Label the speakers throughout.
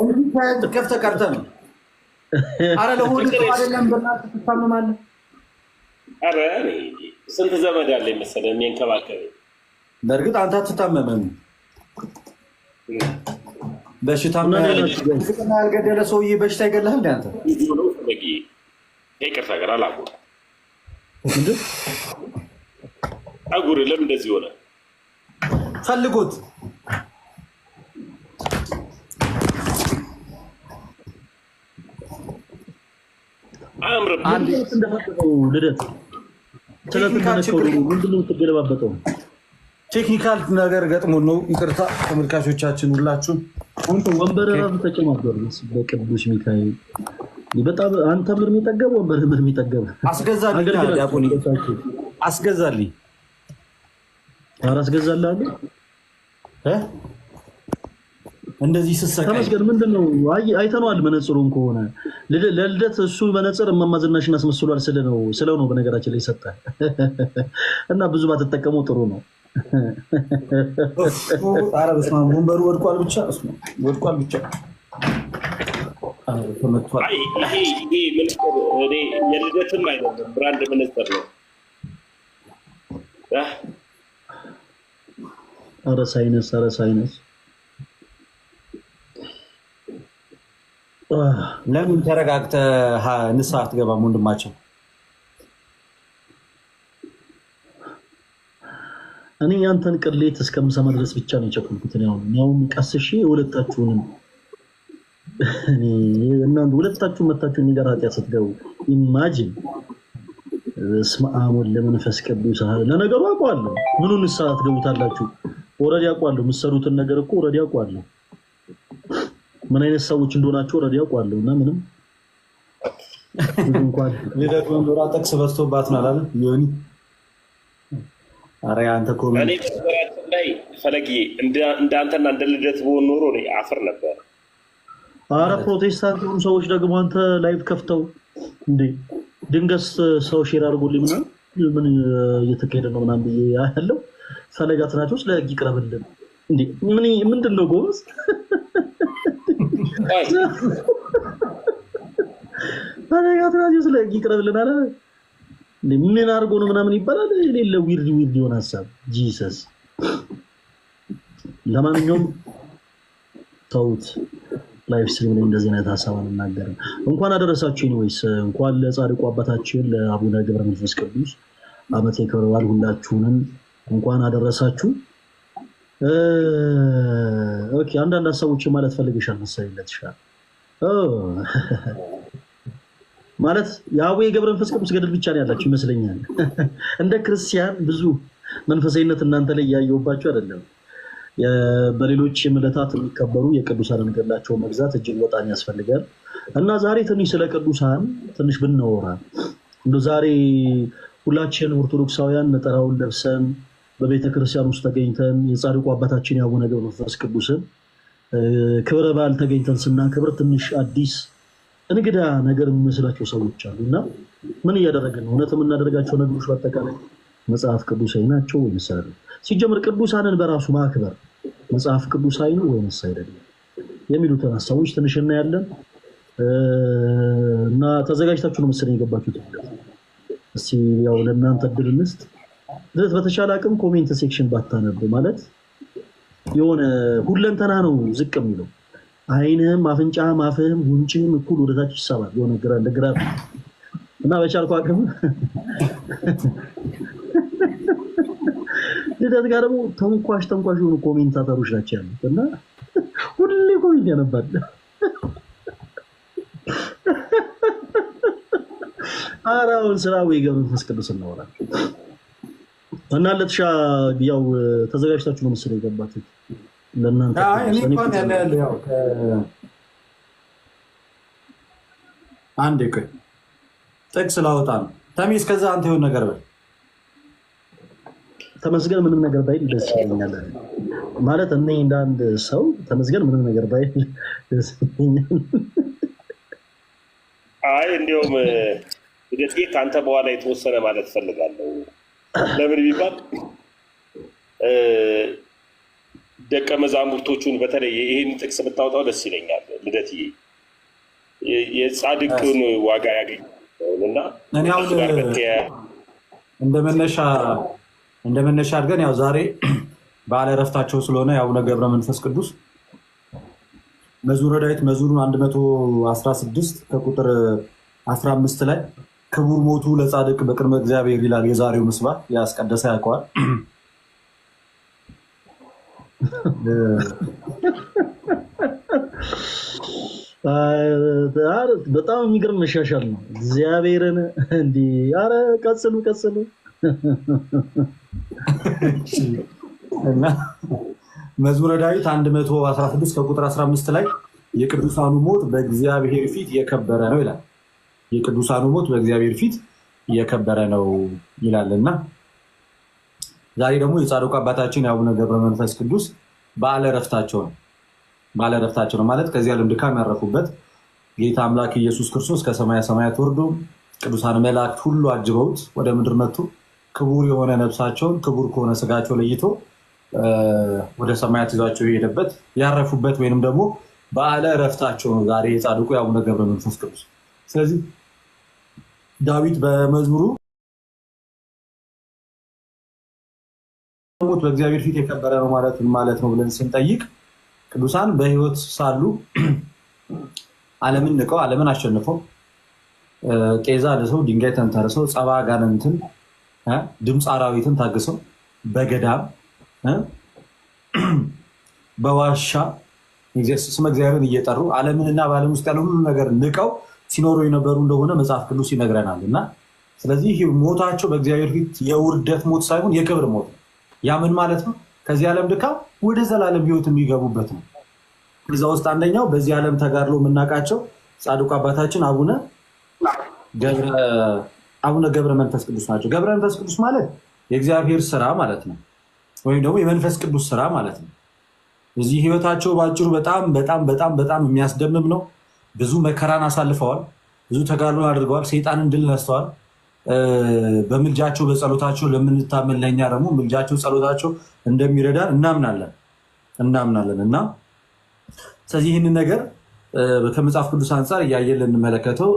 Speaker 1: እንዴ ከፍተህ ቀርተህ ነው? አረ ለሆነ አይደለም በእናትህ ትታመማለህ።
Speaker 2: አረ ስንት ዘመድ አለ መሰለህ የሚንከባከበኝ።
Speaker 1: በእርግጥ አንተ አትታመምም። በሽታም ያልገደለ ሰውዬ በሽታ ይገድልሃል እንዴ አንተ?
Speaker 2: ይቅርታ ጋር አላውቅም። አጉር ለምን እንደዚህ ሆነ?
Speaker 1: ፈልጉት
Speaker 2: አምረብ
Speaker 3: አንድ እንደፈጠረው ልደት ስለተነከሩ ምንድነው ተገለባበጠው?
Speaker 1: ቴክኒካል ነገር ገጥሞ ነው። ይቅርታ ተመልካቾቻችን ሁላችሁም።
Speaker 3: አንተ ወንበር ራሱ ተጨማደሩ በቅዱስ ሚካኤል በጣም አንተ ምንም የሚጠገብ ወንበር ምንም የሚጠገብ
Speaker 1: አስገዛልኝ። ዲያቆን አስገዛልኝ።
Speaker 3: ኧረ አስገዛልኝ እንደዚህ ስሰካ ተመስገን። ምንድነው አይተነዋል። መነጽሩን ከሆነ ለልደት እሱ መነጽር እማማዝናሽን አስመስሏል ስለው ነው በነገራችን ላይ ሰጠ እና ብዙ ባትጠቀመው ጥሩ ነው።
Speaker 1: ኧረ በስመ አብ ወንበሩ ወድቋል ብቻ
Speaker 2: ይሄ የልደትም አይደለም ብራንድ መነጽር ነው።
Speaker 3: ኧረ ሳይነስ
Speaker 1: ለምን ተረጋግተህ ንስሐ አትገባም ወንድማቸው?
Speaker 3: እኔ ያንተን ቅሌት እስከምሰማ ድረስ ብቻ ነው የቸኮልኩት። ያውም ቀስሼ ሁለታችሁንም እናንተ ሁለታችሁም መታችሁ እኔ ጋር ኃጢአት ስትገቡ ኢማጂን። በስመ አብ ወወልድ ወመንፈስ ቅዱስ። ለነገሩ አውቀዋለሁ ምኑን ንስሐ ትገቡታላችሁ? ኦልሬዲ አውቀዋለሁ። የምትሰሩትን ነገር እኮ ኦልሬዲ አውቀዋለሁ። ምን አይነት ሰዎች እንደሆናችሁ ኦልሬዲ አውቀዋለሁ። እና ምንም እንኳን
Speaker 1: ልደት ወንዶራ ጠቅስ በዝቶባት ነው አላለም ዮኒ? ኧረ አንተ እኮ
Speaker 2: እኔ በነገራችን ላይ ፈለጊ እንዳንተና እንደ ልደት በሆን ኖሮ አፍር ነበር።
Speaker 3: ኧረ ፕሮቴስታንት የሆኑ ሰዎች ደግሞ አንተ ላይቭ ከፍተው እንዴ ድንገት ሰው ሼር አድርጎልኝ ምን እየተካሄደ ነው ምናምን ብዬ ያለው ፈለጋት ናቸው። ስለ ህግ ይቅረብልን እንዴ ምንድን ነው ጎበዝ? ፈለጋት ናቸው ስለ ህግ ይቅረብልን አለ። ምን አድርጎ ነው ምናምን ይባላል። የሌለ ዊርድ የሆነ ሀሳብ ጂሰስ። ለማንኛውም ተውት። ላይፍ ስትሪም ላይ እንደዚህ አይነት ሀሳብ አንናገርም። እንኳን አደረሳችሁ። ኤኒዌይስ እንኳን ለጻድቁ አባታችን ለአቡነ ገብረ መንፈስ ቅዱስ ዓመታዊ ክብረ በዓል ሁላችሁንም እንኳን አደረሳችሁ። ኦኬ አንዳንድ ሀሳቦችን ማለት ፈልገሻል መሰለኝ ለትሻል ማለት የአቡነ ገብረ መንፈስ ቅዱስ ገድል ብቻ ነው ያላችሁ ይመስለኛል። እንደ ክርስቲያን ብዙ መንፈሳዊነት እናንተ ላይ ያየውባችሁ አይደለም። በሌሎች እምነታት የሚከበሩ የቅዱሳንን ገድላቸው መግዛት እጅግ በጣም ያስፈልጋል እና ዛሬ ትንሽ ስለ ቅዱሳን ትንሽ ብናወራ እንደው ዛሬ ሁላችን ኦርቶዶክሳውያን ነጠላውን ለብሰን በቤተክርስቲያን ውስጥ ተገኝተን የጻድቁ አባታችን የአቡነ ገብረ መንፈስ ቅዱስን ክብረ በዓል ተገኝተን ስናከብር ትንሽ አዲስ እንግዳ ነገር የሚመስላቸው ሰዎች አሉ እና ምን እያደረግን ነው? እውነት የምናደርጋቸው ነገሮች በአጠቃላይ መጽሐፍ ቅዱሳዊ ናቸው ወይስ አይደለም? ሲጀምር ቅዱሳንን በራሱ ማክበር መጽሐፍ ቅዱሳዊ ነው ወይስ አይደለም የሚሉትን ሀሳቦች ትንሽ እናያለን እና ተዘጋጅታችሁ ነው መሰለኝ የገባችሁት። እስቲ ያው ለእናንተ እድል እንስጥ። በተቻለ አቅም ኮሜንት ሴክሽን ባታነቡ ማለት የሆነ ሁለንተና ነው ዝቅ የሚለው አይንህም አፍንጫህም አፍህም ጉንጭህም እኩል ወደታች ይሳባል። የሆነ ግራ እና በቻልኩ አቅም ልደት ጋር ደግሞ ተንኳሽ የሆኑ ኮሜንታተሮች ናቸው ያሉት እና ሁሌ ኮሜንት ያነባል። አራውን ስራው የገብረ መንፈስ ቅዱስ እናወራለን እና ለትሻ ያው ተዘጋጅታችሁ ነው መሰለኝ የገባችሁት ለእናንተ።
Speaker 1: እኔ እንኳን ያለው ያው አንዴ ቆይ ጥቅስ ላውጣ ነው። ተሚ እስከዛ አንተ የሆነ ነገር በል።
Speaker 3: ተመስገን ምንም ነገር ባይል ደስ ይለኛል ማለት እኔ እንደ አንድ ሰው ተመስገን ምንም ነገር ባይል ደስ ይለኛል።
Speaker 2: አይ እንዲያውም እንግዲህ ከአንተ በኋላ የተወሰነ ማለት ፈልጋለሁ። ለምን ቢባል ደቀ መዛሙርቶቹን በተለይ ይህን ጥቅስ ብታወጣው ደስ ይለኛል። ልደትዬ የጻድቅን ዋጋ ያገኛልና
Speaker 1: እኔ አሁን እንደ መነሻ አድርገን ያው ዛሬ በዓለ ዕረፍታቸው ስለሆነ የአቡነ ገብረ መንፈስ ቅዱስ መዝሙረ ዳዊት መዝሙር 116 ከቁጥር 15 ላይ ክቡር ሞቱ ለጻድቅ በቅድመ እግዚአብሔር ይላል። የዛሬው ምስባክ ያስቀደሰ ያውቀዋል።
Speaker 3: በጣም የሚገርም መሻሻል ነው። እግዚአብሔርን እንዲህ አረ ቀጽሉ
Speaker 1: እና መዝሙረ ዳዊት 116 ከቁጥር 15 ላይ የቅዱሳኑ ሞት በእግዚአብሔር ፊት የከበረ ነው ይላል። የቅዱሳኑ ሞት በእግዚአብሔር ፊት የከበረ ነው ይላልና ዛሬ ደግሞ የጻድቁ አባታችን የአቡነ ገብረ መንፈስ ቅዱስ በዓለ ዕረፍታቸው ነው። በዓለ ዕረፍታቸው ነው ማለት ከዚህ ዓለም ድካም ያረፉበት ጌታ አምላክ ኢየሱስ ክርስቶስ ከሰማያ ሰማያት ወርዶ ቅዱሳን መላእክት ሁሉ አጅበውት ወደ ምድር መጥቶ ክቡር የሆነ ነፍሳቸውን ክቡር ከሆነ ስጋቸው ለይቶ ወደ ሰማያት ይዟቸው የሄደበት ያረፉበት ወይንም ደግሞ በዓለ ዕረፍታቸው ነው ዛሬ የጻድቁ የአቡነ ገብረ መንፈስ ቅዱስ። ስለዚህ ዳዊት በመዝሙሩ ሞት በእግዚአብሔር ፊት የከበረ ነው ማለት ነው ብለን ስንጠይቅ ቅዱሳን በሕይወት ሳሉ ዓለምን ንቀው ዓለምን አሸንፈው ጤዛ ልሰው ድንጋይ ተንተርሰው ጸባ ጋንንትን ድምፅ አራዊትን ታግሰው በገዳም በዋሻ ስመ እግዚአብሔርን እየጠሩ ዓለምንና በዓለም ውስጥ ያለ ሁሉ ነገር ንቀው ሲኖሩ የነበሩ እንደሆነ መጽሐፍ ቅዱስ ይነግረናል። እና ስለዚህ ሞታቸው በእግዚአብሔር ፊት የውርደት ሞት ሳይሆን የክብር ሞት ነው። ያ ምን ማለት ነው? ከዚህ ዓለም ድካም ወደ ዘላለም ሕይወት የሚገቡበት ነው። ከዛ ውስጥ አንደኛው በዚህ ዓለም ተጋድሎ የምናውቃቸው ጻድቁ አባታችን አቡነ ገብረ መንፈስ ቅዱስ ናቸው። ገብረ መንፈስ ቅዱስ ማለት የእግዚአብሔር ስራ ማለት ነው፣ ወይም ደግሞ የመንፈስ ቅዱስ ስራ ማለት ነው። እዚህ ህይወታቸው ባጭሩ በጣም የሚያስደምም ነው። ብዙ መከራን አሳልፈዋል፣ ብዙ ተጋድሎ አድርገዋል፣ ሰይጣንን ድል ነስተዋል። በምልጃቸው በጸሎታቸው ለምንታመን ለእኛ ደግሞ ምልጃቸው ጸሎታቸው እንደሚረዳን እናምናለን እና ስለዚህ ይህንን ነገር ከመጽሐፍ ቅዱስ አንጻር እያየን ልንመለከተው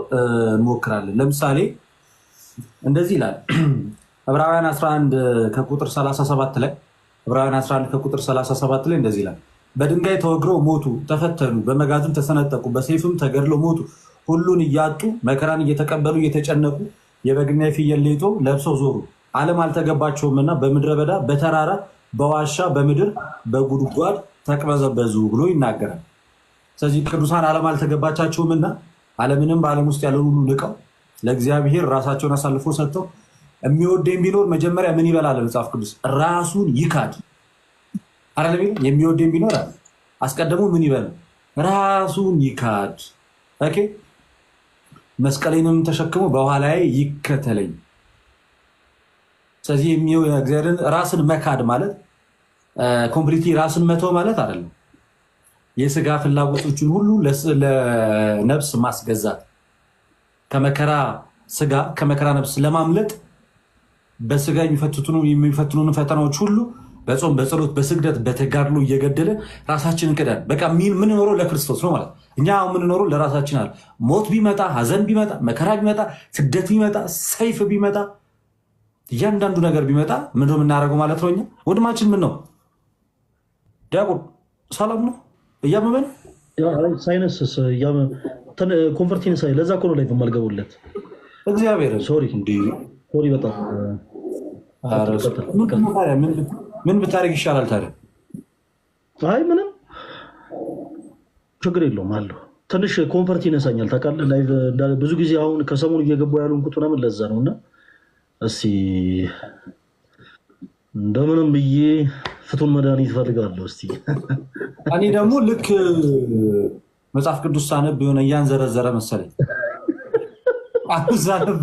Speaker 1: እንሞክራለን። ለምሳሌ እንደዚህ ይላል ዕብራውያን 11 ከቁጥር 37 ላይ እንደዚህ ይላል፣ በድንጋይ ተወግረው ሞቱ፣ ተፈተኑ፣ በመጋዝም ተሰነጠቁ፣ በሰይፍም ተገድለው ሞቱ። ሁሉን እያጡ መከራን እየተቀበሉ እየተጨነቁ የበግና የፍየል ሌጦ ለብሰው ዞሩ። ዓለም አልተገባቸውምና በምድረ በዳ በተራራ በዋሻ በምድር በጉድጓድ ተቅበዘበዙ ብሎ ይናገራል። ስለዚህ ቅዱሳን ዓለም አልተገባቻቸውምና ዓለምንም በዓለም ውስጥ ያለውን ሁሉ ንቀው ለእግዚአብሔር ራሳቸውን አሳልፎ ሰጥተው የሚወደኝ ቢኖር መጀመሪያ ምን ይበላል? መጽሐፍ ቅዱስ ራሱን ይካድ አይደለም? የሚወደኝ ቢኖር አለ አስቀድሞ ምን ይበል? ራሱን ይካድ። ኦኬ መስቀሌንም ተሸክሞ በኋላዬ ይከተለኝ። ስለዚህ እግዚአብሔርን ራስን መካድ ማለት ኮምፕሊትሊ ራስን መተው ማለት አይደለም። የስጋ ፍላጎቶችን ሁሉ ለነፍስ ማስገዛት፣ ከመከራ ስጋ ከመከራ ነፍስ ለማምለጥ በስጋ የሚፈትኑን ፈተናዎች ሁሉ በጾም በጸሎት በስግደት በተጋድሎ እየገደለ ራሳችንን ክደን በቃ ምንኖረው ለክርስቶስ ነው ማለት። እኛ ምንኖረው ለራሳችን አለ። ሞት ቢመጣ፣ ሀዘን ቢመጣ፣ መከራ ቢመጣ፣ ስደት ቢመጣ፣ ሰይፍ ቢመጣ፣ እያንዳንዱ ነገር ቢመጣ ምንድነው የምናደርገው ማለት ነው? እኛ ወንድማችን ምን ነው ዲያቆን ሰላም ነው እያመመን
Speaker 3: ሳይነስ ኮንፈርቲን ሳይ ለዛ እኮ ነው ላይ የማልገቡለት
Speaker 1: እግዚአብሔር
Speaker 3: ሶሪ በጣም
Speaker 1: ምን ብታደርግ ይሻላል ታዲያ?
Speaker 3: አይ ምንም ችግር የለውም አለሁ። ትንሽ ኮንፈርት ይነሳኛል ታውቃለህ። ላይ ብዙ ጊዜ አሁን ከሰሞኑ እየገቡ ያሉንኩት ምናምን ለዛ ነው። እና እስኪ እንደምንም ብዬ ፍቱን መድኃኒት እፈልጋለሁ። እስኪ
Speaker 1: እኔ ደግሞ ልክ መጽሐፍ ቅዱስ ሳነብ የሆነ እያንዘረዘረ መሰለኝ አዛነብ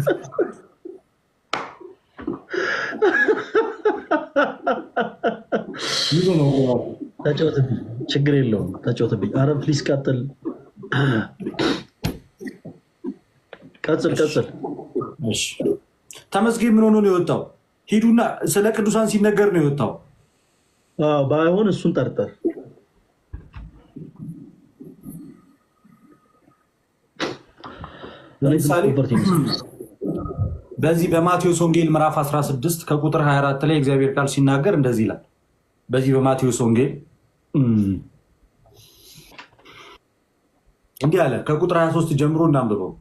Speaker 3: ተጫወትብኝ፣ ችግር የለውም ተጫወትብኝ። ኧረ ፕሊስ ቀጥል።
Speaker 1: ተመስገን ምን ሆኖ ነው የወጣው? ሂዱና ስለ ቅዱሳን ሲነገር ነው የወጣው።
Speaker 3: ባይሆን እሱን ጠርጠር
Speaker 1: ለምሳሌ በዚህ በማቴዎስ ወንጌል ምዕራፍ 16 ከቁጥር 24 ላይ እግዚአብሔር ቃል ሲናገር እንደዚህ ይላል። በዚህ በማቴዎስ ወንጌል እንዲህ አለ። ከቁጥር 23 ጀምሮ እናንብበው።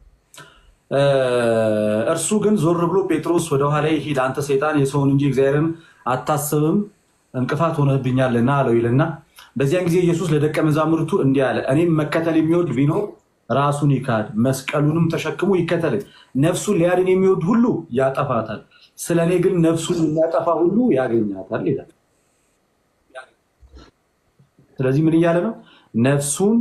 Speaker 1: እርሱ ግን ዞር ብሎ ጴጥሮስ ወደኋላ ሂድ፣ አንተ ሰይጣን የሰውን እንጂ እግዚአብሔርን አታስብም፣ እንቅፋት ሆነብኛልና አለው ይልና በዚያን ጊዜ ኢየሱስ ለደቀ መዛሙርቱ እንዲህ አለ፣ እኔም መከተል የሚወድ ቢኖር ራሱን ይካድ፣ መስቀሉንም ተሸክሞ ይከተለኝ። ነፍሱን ሊያድን የሚወድ ሁሉ ያጠፋታል፣ ስለ እኔ ግን ነፍሱን የሚያጠፋ ሁሉ ያገኛታል ይላል። ስለዚህ ምን እያለ ነው? ነፍሱን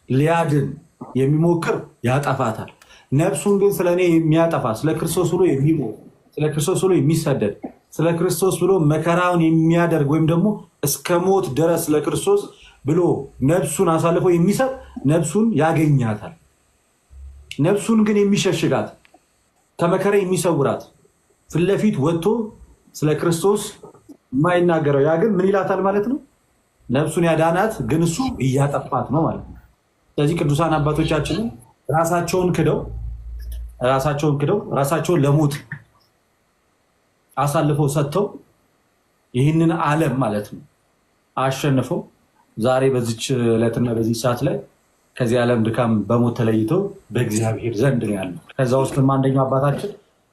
Speaker 1: ሊያድን የሚሞክር ያጠፋታል። ነፍሱን ግን ስለ እኔ የሚያጠፋ፣ ስለ ክርስቶስ ብሎ የሚሞት፣ ስለ ክርስቶስ ብሎ የሚሰደድ፣ ስለ ክርስቶስ ብሎ መከራውን የሚያደርግ ወይም ደግሞ እስከ ሞት ድረስ ስለ ክርስቶስ ብሎ ነፍሱን አሳልፎ የሚሰጥ ነፍሱን ያገኛታል። ነፍሱን ግን የሚሸሽጋት፣ ከመከራ የሚሰውራት፣ ፊት ለፊት ወጥቶ ስለ ክርስቶስ የማይናገረው ያ ግን ምን ይላታል ማለት ነው? ነፍሱን ያዳናት ግን እሱ እያጠፋት ነው ማለት ነው። ስለዚህ ቅዱሳን አባቶቻችንን ራሳቸውን ክደው ራሳቸውን ለሞት አሳልፈው ሰጥተው ይህንን ዓለም ማለት ነው አሸንፈው ዛሬ በዚች ዕለትና በዚህ ሰዓት ላይ ከዚህ ዓለም ድካም በሞት ተለይተው በእግዚአብሔር ዘንድ ነው ያለው። ከዛ ውስጥ አንደኛው አባታችን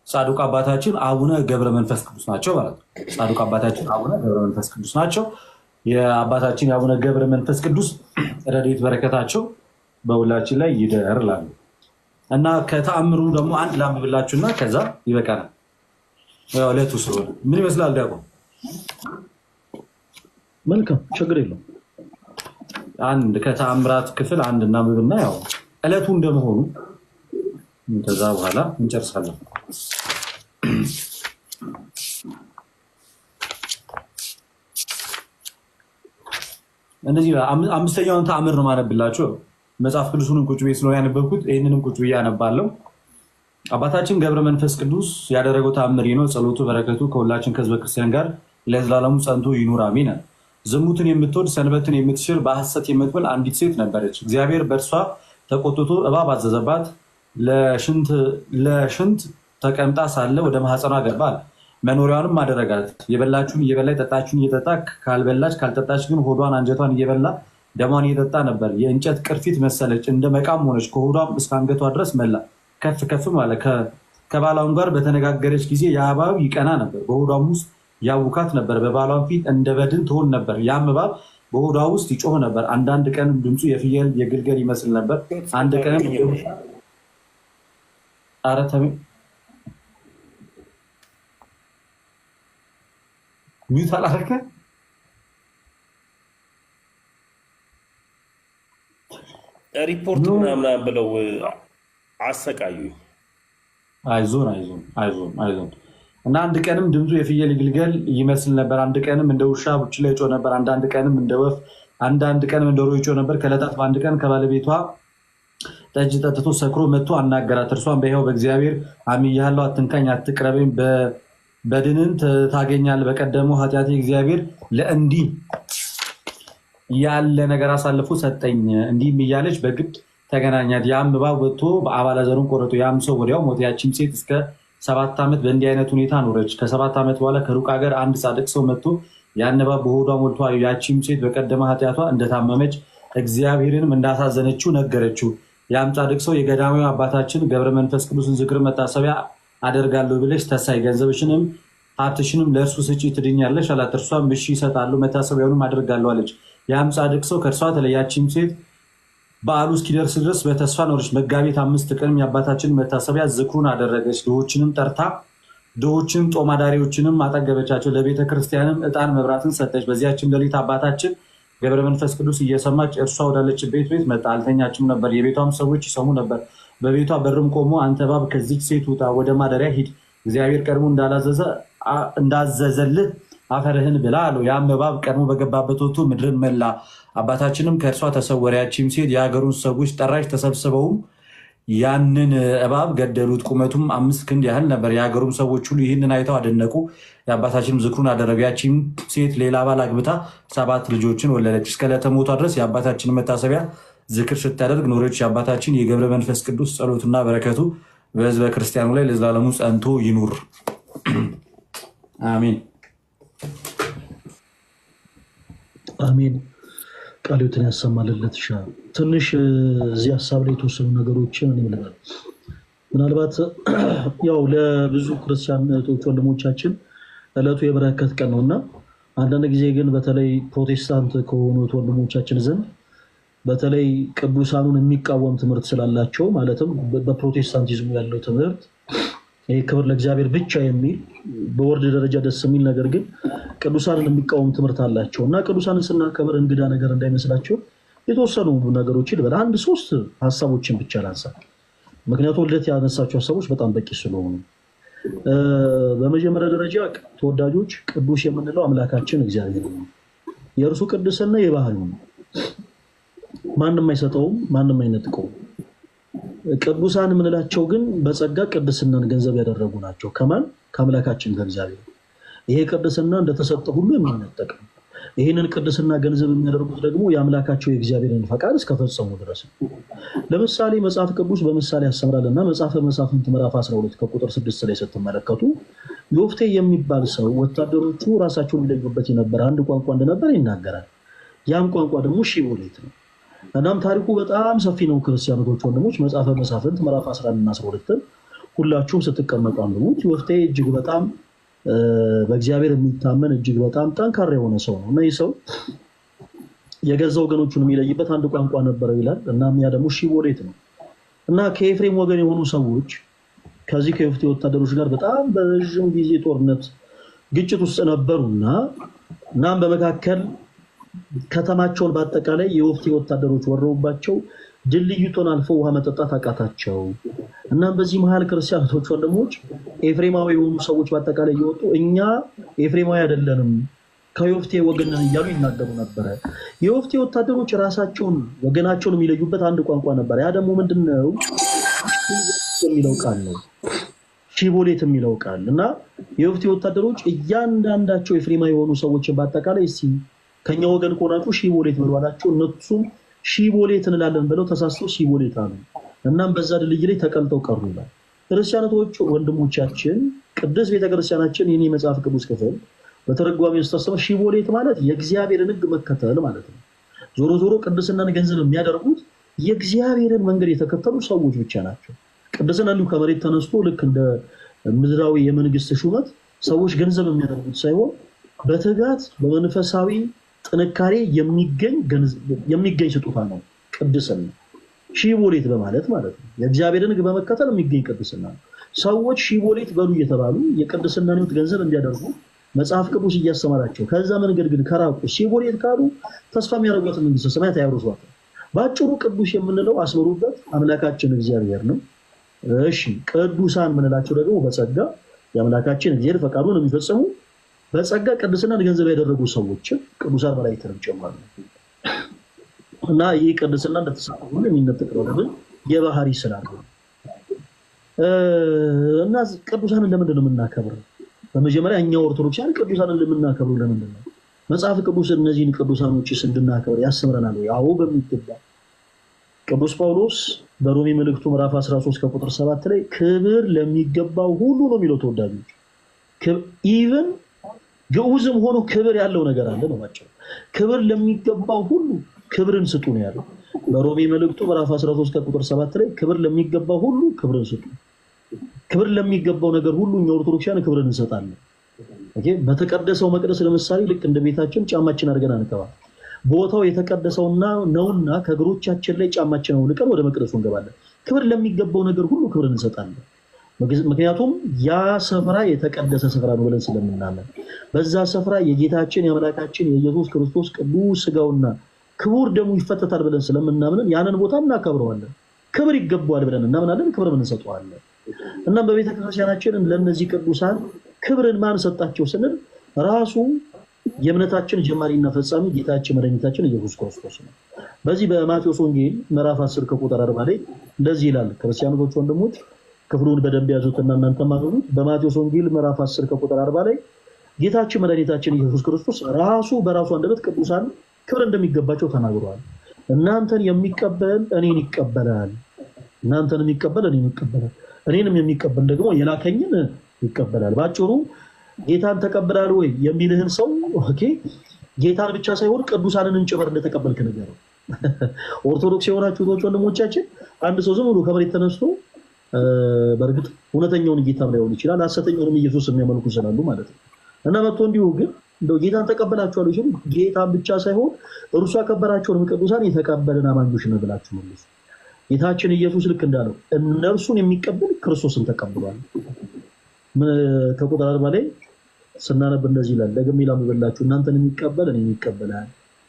Speaker 1: ጻድቁ አባታችን አቡነ ገብረ መንፈስ ቅዱስ ናቸው ማለት ነው። ጻድቁ አባታችን አቡነ ገብረ መንፈስ ቅዱስ ናቸው። የአባታችን የአቡነ ገብረ መንፈስ ቅዱስ ረድኤት በረከታቸው በሁላችን ላይ ይደር እላለሁ እና ከተአምሩ ደግሞ አንድ ላንብብላችሁና ከዛ ይበቃናል። ዕለቱ ስለሆነ ምን ይመስላል ዲያቆን?
Speaker 3: መልካም ችግር የለውም።
Speaker 1: አንድ ከተአምራት ክፍል አንድ እናንብብና ያው ዕለቱ እንደመሆኑ ከዛ በኋላ እንጨርሳለን። እንደዚህ አምስተኛውን ተአምር ነው ማነብላችሁ። መጽሐፍ ቅዱሱንም ቁጭ ብዬ ስለሆነ ያነበብኩት ይህንንም ቁጭ ብዬ አነባለሁ። አባታችን ገብረ መንፈስ ቅዱስ ያደረገው ተአምር ነው። ጸሎቱ በረከቱ ከሁላችን ከህዝበ ክርስቲያን ጋር ለዘላለሙ ጸንቶ ይኑር አሜን። ዝሙትን የምትወድ ሰንበትን የምትሽር በሐሰት የምትብል አንዲት ሴት ነበረች። እግዚአብሔር በእርሷ ተቆጥቶ እባብ አዘዘባት። ለሽንት ተቀምጣ ሳለ ወደ ማህፀኗ ገባል። መኖሪያውንም አደረጋት። የበላችሁን እየበላ የጠጣችሁን እየጠጣ ካልበላች ካልጠጣች ግን ሆዷን አንጀቷን እየበላ ደሟን እየጠጣ ነበር። የእንጨት ቅርፊት መሰለች፣ እንደ መቃም ሆነች። ከሆዷም እስከ አንገቷ ድረስ መላ። ከፍ ከፍ ማለት ከባሏም ጋር በተነጋገረች ጊዜ የእባብ ይቀና ነበር፣ በሆዷም ውስጥ ያውካት ነበር። በባሏም ፊት እንደ በድን ትሆን ነበር። ያም እባብ በሆዷ ውስጥ ይጮህ ነበር። አንዳንድ ቀንም ድምፁ የፍየል የግልገል ይመስል ነበር። አንድ ቀንም ሚዩት አላረከ
Speaker 2: ሪፖርት ምናምን ብለው አሰቃዩ።
Speaker 1: አይዞን እና አንድ ቀንም ድምፁ የፍየል ግልገል ይመስል ነበር። አንድ ቀንም እንደ ውሻ ቡች ላይ ይጮህ ነበር። አንዳንድ ቀንም እንደ ወፍ፣ አንዳንድ ቀንም እንደ ዶሮ ይጮህ ነበር። ከዕለታት በአንድ ቀን ከባለቤቷ ጠጅ ጠጥቶ ሰክሮ መጥቶ አናገራት። እርሷን በሕያው በእግዚአብሔር አምኜሃለሁ፣ አትንካኝ፣ አትቅረበኝ፣ በድንን ታገኛለህ። በቀደመው ኃጢአቴ እግዚአብሔር ለእንዲህ ያለ ነገር አሳልፎ ሰጠኝ። እንዲህም እያለች በግድ ተገናኛት። ያም እባብ ወጥቶ አባለዘሩን ቆረጦ፣ ያም ሰው ወዲያው ሞተ። ያቺም ሴት እስከ 7 ዓመት በእንዲህ አይነት ሁኔታ ኖረች። ከ7 ዓመት በኋላ ከሩቅ ሀገር አንድ ጻድቅ ሰው መጥቶ ያን እባብ በሆዷ ሞልቶ አየው። ያቺም ሴት በቀደመ ኃጢአቷ እንደታመመች እግዚአብሔርንም እንዳሳዘነችው ነገረችው። ያም ጻድቅ ሰው የገዳማዊ አባታችን ገብረ መንፈስ ቅዱስን ዝክር መታሰቢያ አደርጋለሁ ብለሽ ተሳይ፣ ገንዘብሽንም ሀብትሽንም ለእርሱ ስጪ ትድኛለሽ አላት። እርሷም እሺ እሰጣለሁ፣ መታሰቢያውንም አደርጋለሁ አለች። ያም ጻድቅ ሰው ከእርሷ ተለያችም። ሴት በዓሉ እስኪደርስ ድረስ በተስፋ ኖረች። መጋቢት 5 ቀንም የአባታችንን መታሰቢያ ዝክሩን አደረገች። ድሆችንም ጠርታ ድሆችንም ጦም አዳሪዎችንም አጠገበቻቸው። ለቤተ ክርስቲያንም ዕጣን መብራትን ሰጠች። በዚያችም ሌሊት አባታችን ገብረ መንፈስ ቅዱስ እየሰማች እርሷ ወዳለችበት ቤት መጣ። አልተኛችም ነበር፣ የቤቷም ሰዎች ይሰሙ ነበር። በቤቷ በርም ቆሞ አንተ እባብ ከዚች ሴት ውጣ፣ ወደ ማደሪያ ሂድ፣ እግዚአብሔር ቀድሞ እንዳዘዘልህ አፈርህን ብላ አለው። ያም እባብ ቀድሞ በገባበት ወጥቶ ምድርን መላ። አባታችንም ከእርሷ ተሰወረ። ያቺም ሴት የሀገሩን ሰዎች ጠራች። ተሰብስበውም ያንን እባብ ገደሉት። ቁመቱም 5 ክንድ ያህል ነበር። የሀገሩም ሰዎች ሁሉ ይህንን አይተው አደነቁ። የአባታችንም ዝክሩን አደረጉ። ያቺም ሴት ሌላ ባል አግብታ 7 ልጆችን ወለደች። እስከ ዕለተ ሞቷ ድረስ የአባታችንን መታሰቢያ ዝክር ስታደርግ ኖረች። የአባታችን የገብረ መንፈስ ቅዱስ ጸሎትና በረከቱ በህዝበ ክርስቲያኑ ላይ ለዘላለሙ ጸንቶ ይኑር አሜን
Speaker 3: አሜን። ቃሉትን ያሰማልለት ሻ ትንሽ እዚህ ሐሳብ ላይ የተወሰኑ ነገሮችን እኔ ልበል። ምናልባት ያው ለብዙ ክርስቲያን እህቶች ወንድሞቻችን ዕለቱ የበረከት ቀን ነውና አንዳንድ ጊዜ ግን በተለይ ፕሮቴስታንት ከሆኑት ወንድሞቻችን ዘንድ በተለይ ቅዱሳኑን የሚቃወም ትምህርት ስላላቸው ማለትም በፕሮቴስታንቲዝሙ ያለው ትምህርት ይሄ ክብር ለእግዚአብሔር ብቻ የሚል በወርድ ደረጃ ደስ የሚል ነገር ግን ቅዱሳንን የሚቃወም ትምህርት አላቸው እና ቅዱሳንን ስናከብር እንግዳ ነገር እንዳይመስላቸው የተወሰኑ ነገሮችን ልበል። አንድ 3 ሀሳቦችን ብቻ ላንሳ፣ ምክንያቱም ልደት ያነሳቸው ሀሳቦች በጣም በቂ ስለሆኑ። በመጀመሪያ ደረጃ ተወዳጆች ቅዱስ የምንለው አምላካችን እግዚአብሔር ነው። የእርሱ ቅድስና የባህሉ ነው። ማንም አይሰጠውም፣ ማንም አይነጥቀውም። ቅዱሳን የምንላቸው ግን በጸጋ ቅድስናን ገንዘብ ያደረጉ ናቸው። ከማን? ከአምላካችን ከእግዚአብሔር። ይሄ ቅድስና እንደተሰጠ ሁሉ የሚነጠቅ ነው። ይህንን ቅድስና ገንዘብ የሚያደርጉት ደግሞ የአምላካቸው የእግዚአብሔርን ፈቃድ እስከፈጸሙ ድረስ ነው። ለምሳሌ መጽሐፍ ቅዱስ በምሳሌ ያስተምራልና መጽሐፈ መሳፍንት ምዕራፍ 12 ከቁጥር 6 ላይ ስትመለከቱ ዮፍቴ የሚባል ሰው ወታደሮቹ ራሳቸውን የሚለዩበት የነበረ አንድ ቋንቋ እንደነበር ይናገራል። ያም ቋንቋ ደግሞ ሺቦሌት ነው። እናም ታሪኩ በጣም ሰፊ ነው። ክርስቲያኖች ወንድሞች መጽሐፈ መሳፍንት ምዕራፍ 11 እና 12 ሁላችሁም ስትቀመጡ አንብቡት። ዮፍቴ እጅግ በጣም በእግዚአብሔር የሚታመን እጅግ በጣም ጠንካራ የሆነ ሰው ነው እና ይህ ሰው የገዛ ወገኖቹን የሚለይበት አንድ ቋንቋ ነበረው ይላል። እናም ያ ደግሞ ሺቦሌት ነው እና ከኤፍሬም ወገን የሆኑ ሰዎች ከዚህ ከዮፍቴ ወታደሮች ጋር በጣም በረዥም ጊዜ ጦርነት ግጭት ውስጥ ነበሩና እናም በመካከል ከተማቸውን በአጠቃላይ የዮፍቴ ወታደሮች ወረውባቸው ድልድዩን አልፈው ውሃ መጠጣት አቃታቸው። እናም በዚህ መሃል ክርስቲያኖች ወንድሞች ኤፍሬማዊ የሆኑ ሰዎች በአጠቃላይ እየወጡ እኛ ኤፍሬማዊ አይደለንም ከዮፍቴ ወገን ነን እያሉ ይናገሩ ነበረ። የዮፍቴ ወታደሮች ራሳቸውን ወገናቸውን የሚለዩበት አንድ ቋንቋ ነበር። ያ ደግሞ ምንድነው? የሚለው ቃል ነው። ሺቦሌት የሚለው ቃል እና የዮፍቴ ወታደሮች እያንዳንዳቸው ኤፍሬማዊ የሆኑ ሰዎችን በአጠቃላይ እስኪ ከኛ ወገን ከሆናችሁ ሺቦሌት ብለው አላቸው። እነሱም ሺቦሌት እንላለን ብለው ተሳስተው ሺቦሌት አሉ። እናም በዛ ድልድይ ላይ ተቀልጠው ቀሩ ይላል። ክርስቲያኖች ወንድሞቻችን ቅዱስ ቤተክርስቲያናችን የኔ መጽሐፍ ቅዱስ ክፍል በተረጓሚ ስታሰበ ሺቦሌት ማለት የእግዚአብሔርን ሕግ መከተል ማለት ነው። ዞሮ ዞሮ ቅድስናን ገንዘብ የሚያደርጉት የእግዚአብሔርን መንገድ የተከተሉ ሰዎች ብቻ ናቸው። ቅድስና እንዲሁ ከመሬት ተነስቶ ልክ እንደ ምድራዊ የመንግስት ሹመት ሰዎች ገንዘብ የሚያደርጉት ሳይሆን በትጋት በመንፈሳዊ ጥንካሬ የሚገኝ ስጦታ ነው ቅድስና። ሺቦሌት በማለት ማለት ነው የእግዚአብሔርን ሕግ በመከተል የሚገኝ ቅድስና ነው። ሰዎች ሺቦሌት በሉ እየተባሉ የቅድስና ሕይወት ገንዘብ እንዲያደርጉ መጽሐፍ ቅዱስ እያስተማራቸው ከዛ መንገድ ግን ከራቁ ሺቦሌት ካሉ ተስፋ የሚያደርጓት መንግስተ ሰማያት አያወርሷትም። በአጭሩ ቅዱስ የምንለው አስመሩበት አምላካችን እግዚአብሔር ነው። እሺ ቅዱሳን የምንላቸው ደግሞ በጸጋ የአምላካችን እግዚአብሔር ፈቃዱን የሚፈጽሙ በጸጋ ቅድስናን ገንዘብ ያደረጉ ሰዎችን ቅዱሳን መላእክትን ጨምሮ እና ይህ ቅድስና እንደተሰጠ ሁሉ የሚነጥቅ ነው። ለምን? የባህሪ ስላለው እና ቅዱሳንን ለምንድን ነው የምናከብረው? በመጀመሪያ እኛ ኦርቶዶክሳውያን ቅዱሳንን ለምናከብረው ለምንድን ነው? መጽሐፍ ቅዱስ እነዚህን ቅዱሳኖችስ እንድናከብር ያስተምረናል ወይ? አዎ በሚገባ። ቅዱስ ጳውሎስ በሮሜ መልእክቱ ምዕራፍ 13 ከቁጥር 7 ላይ ክብር ለሚገባው ሁሉ ነው የሚለው። ተወዳጆች ኢቭን ግዑዝም ሆኖ ክብር ያለው ነገር አለ ነው ማለት። ክብር ለሚገባው ሁሉ ክብርን ስጡ ነው ያለው በሮሜ መልእክቱ ምዕራፍ 13 ከቁጥር 7 ላይ ክብር ለሚገባው ሁሉ ክብርን ስጡ። ክብር ለሚገባው ነገር ሁሉ እኛ ኦርቶዶክሳውያን ክብርን እንሰጣለን። ኦኬ። በተቀደሰው መቅደስ ለምሳሌ ልክ እንደ ቤታችን ጫማችን አድርገን አንገባ። ቦታው የተቀደሰውና ነውና ከእግሮቻችን ላይ ጫማችን አውልቀን ወደ መቅደሱ እንገባለን። ክብር ለሚገባው ነገር ሁሉ ክብርን እንሰጣለን። ምክንያቱም ያ ስፍራ የተቀደሰ ስፍራ ነው ብለን ስለምናምን በዛ ስፍራ የጌታችን የአምላካችን የኢየሱስ ክርስቶስ ቅዱስ ስጋውና ክቡር ደሙ ይፈተታል ብለን ስለምናምን ያንን ቦታ እናከብረዋለን። ክብር ይገባዋል ብለን እናምናለን። ክብር እንሰጠዋለን። እና በቤተ ክርስቲያናችን ለነዚህ ቅዱሳን ክብርን ማን ሰጣቸው ስንል ራሱ የእምነታችን ጀማሪና ፈጻሚ ጌታችን መድኃኒታችን ኢየሱስ ክርስቶስ ነው። በዚህ በማቴዎስ ወንጌል ምዕራፍ 10 ከቁጥር 40 ላይ እንደዚህ ይላል። ክርስቲያኖች ወንድሞች ክፍሉን በደንብ ያዙትና እናንተ ማግቡት። በማቴዎስ ወንጌል ምዕራፍ 10 ከቁጥር 40 ላይ ጌታችን መድኃኒታችን ኢየሱስ ክርስቶስ ራሱ በራሱ አንደበት ቅዱሳን ክብር እንደሚገባቸው ተናግሯል። እናንተን የሚቀበል እኔን ይቀበላል፣ እናንተን የሚቀበል እኔን ይቀበላል፣ እኔንም የሚቀበል ደግሞ የላከኝን ይቀበላል። ባጭሩ ጌታን ተቀበላል ወይ የሚልህን ሰው ኦኬ ጌታን ብቻ ሳይሆን ቅዱሳንን ጭምር እንደተቀበልክ ንገረው። ኦርቶዶክስ የሆናችሁ ወንድሞቻችን አንድ ሰው ዝም ብሎ ከመሬት ተነስቶ በእርግጥ እውነተኛውን ጌታ ላይሆን ይችላል፣ ሐሰተኛውንም ኢየሱስ የሚያመልኩ ስላሉ ማለት ነው። እና መጥቶ እንዲሁ ግን እንደው ጌታን ተቀበላችኋል ሲሉ ጌታን ብቻ ሳይሆን እርሱ ያከበራቸውን ቅዱሳን የተቀበልን አማኞች ነው ብላችሁ መልሱ። ጌታችን ኢየሱስ ልክ እንዳለው እነርሱን የሚቀበል ክርስቶስን ተቀብሏል። ከቁጥር 40 ላይ ስናነብ እንደዚህ ይላል፣ ደግሜ ላንብብላችሁ። እናንተን የሚቀበል እኔን ይቀበላል፣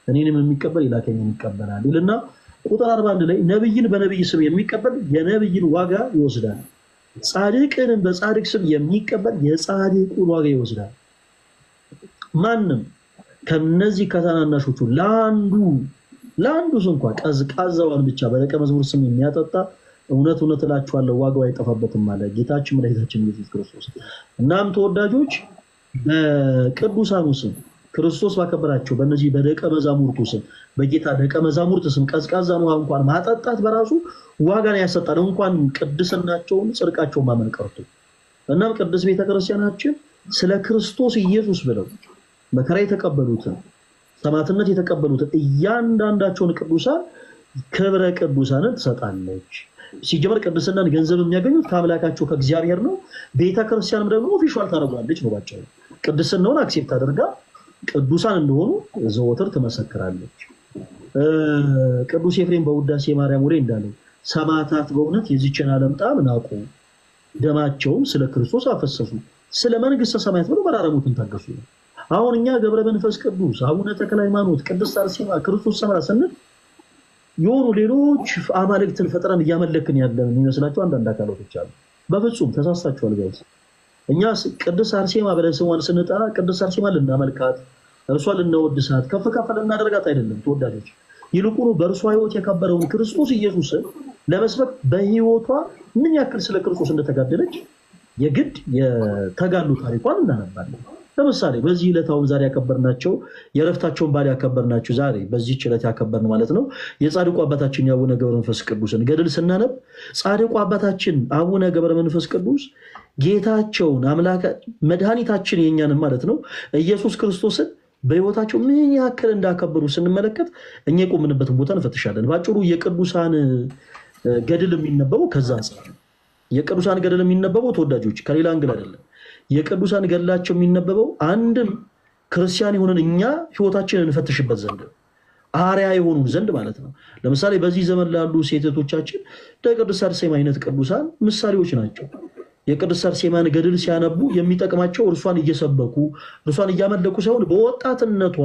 Speaker 3: እኔንም የሚቀበል የላከኝን ይቀበላል ይልና ቁጥር 41 ላይ ነብይን በነብይ ስም የሚቀበል የነብይን ዋጋ ይወስዳል፣ ጻድቅንም በጻድቅ ስም የሚቀበል የጻድቁን ዋጋ ይወስዳል። ማንም ከነዚህ ከታናናሾቹ ለአንዱ እንኳን ቀዝቃዛዋን ብቻ በደቀ መዝሙር ስም የሚያጠጣ እውነት እውነት እላችኋለሁ ዋጋው አይጠፋበትም አለ ጌታችን መድኃኒታችን ኢየሱስ ክርስቶስ። እናም ተወዳጆች በቅዱሳኑ ስም ክርስቶስ ባከበራቸው በእነዚህ በደቀ መዛሙርቱ ስም በጌታ ደቀ መዛሙርት ስም ቀዝቃዛን ውሃ እንኳን ማጠጣት በራሱ ዋጋን ያሰጣል፣ እንኳን ቅድስናቸውን ጽድቃቸውን ማመን ቀርቶ። እናም ቅዱስ ቤተክርስቲያናችን ስለ ክርስቶስ ኢየሱስ ብለው መከራ የተቀበሉትን ሰማዕትነት የተቀበሉትን እያንዳንዳቸውን ቅዱሳን ክብረ ቅዱሳንን ትሰጣለች። ሲጀመር ቅድስናን ገንዘብ የሚያገኙት ከአምላካቸው ከእግዚአብሔር ነው። ቤተክርስቲያንም ደግሞ ኦፊሻል ታደርጓለች ነው ባጭሩ። ቅድስናውን አክሴፕት አድርጋ ቅዱሳን እንደሆኑ ዘወትር ትመሰክራለች። ቅዱስ ኤፍሬም በውዳሴ ማርያም ላይ እንዳለው ሰማዕታት በእውነት የዚችን ዓለም ጣም ናቁ፣ ደማቸውም ስለ ክርስቶስ አፈሰሱ፣ ስለ መንግስተ ሰማያት ብለው መራረሙትን ታገሱ። አሁን እኛ ገብረ መንፈስ ቅዱስ፣ አቡነ ተክለ ሃይማኖት፣ ቅድስት አርሴማ፣ ክርስቶስ ሰምራ ስንል የሆኑ ሌሎች አማልክትን ፈጥረን እያመለክን ያለን የሚመስላቸው አንዳንድ አካላቶች አሉ። በፍጹም ተሳስታችኋል ጋይስ። እኛ ቅድስት አርሴማ ብለን ስሟን ስንጠራ ቅድስት አርሴማ ልናመልካት፣ እርሷን ልናወድሳት፣ ከፍ ከፍ ልናደርጋት አይደለም ተወዳጆች። ይልቁኑ በእርሷ ህይወት የከበረውን ክርስቶስ ኢየሱስን ለመስበክ በህይወቷ ምን ያክል ስለ ክርስቶስ እንደተጋደለች የግድ የተጋሉ ታሪኳን እናነባለን። ለምሳሌ በዚህ ዕለት አሁን ዛሬ ያከበርናቸው የዕረፍታቸውን በዓል ያከበርናቸው ዛሬ በዚህ ዕለት ያከበርን ማለት ነው የጻድቁ አባታችን የአቡነ ገብረ መንፈስ ቅዱስን ገድል ስናነብ ጻድቁ አባታችን አቡነ ገብረ መንፈስ ቅዱስ ጌታቸውን አምላክ መድኃኒታችን የኛንም ማለት ነው ኢየሱስ ክርስቶስን በህይወታቸው ምን ያክል እንዳከበሩ ስንመለከት እኛ የቆምንበትን ቦታ እንፈትሻለን። ባጭሩ የቅዱሳን ገድል የሚነበበው ከዛ አንፃር ነው። የቅዱሳን ገድል የሚነበበው ተወዳጆች ከሌላ እንግል አይደለም። የቅዱሳን ገድላቸው የሚነበበው አንድም ክርስቲያን የሆነን እኛ ህይወታችንን እንፈትሽበት ዘንድ አርአያ የሆኑ ዘንድ ማለት ነው። ለምሳሌ በዚህ ዘመን ላሉ ሴቶቻችን ቅድስት አርሴማ አይነት ቅዱሳን ምሳሌዎች ናቸው። የቅድስት አርሴማን ገድል ሲያነቡ የሚጠቅማቸው እርሷን እየሰበኩ እርሷን እያመለኩ ሳይሆን በወጣትነቷ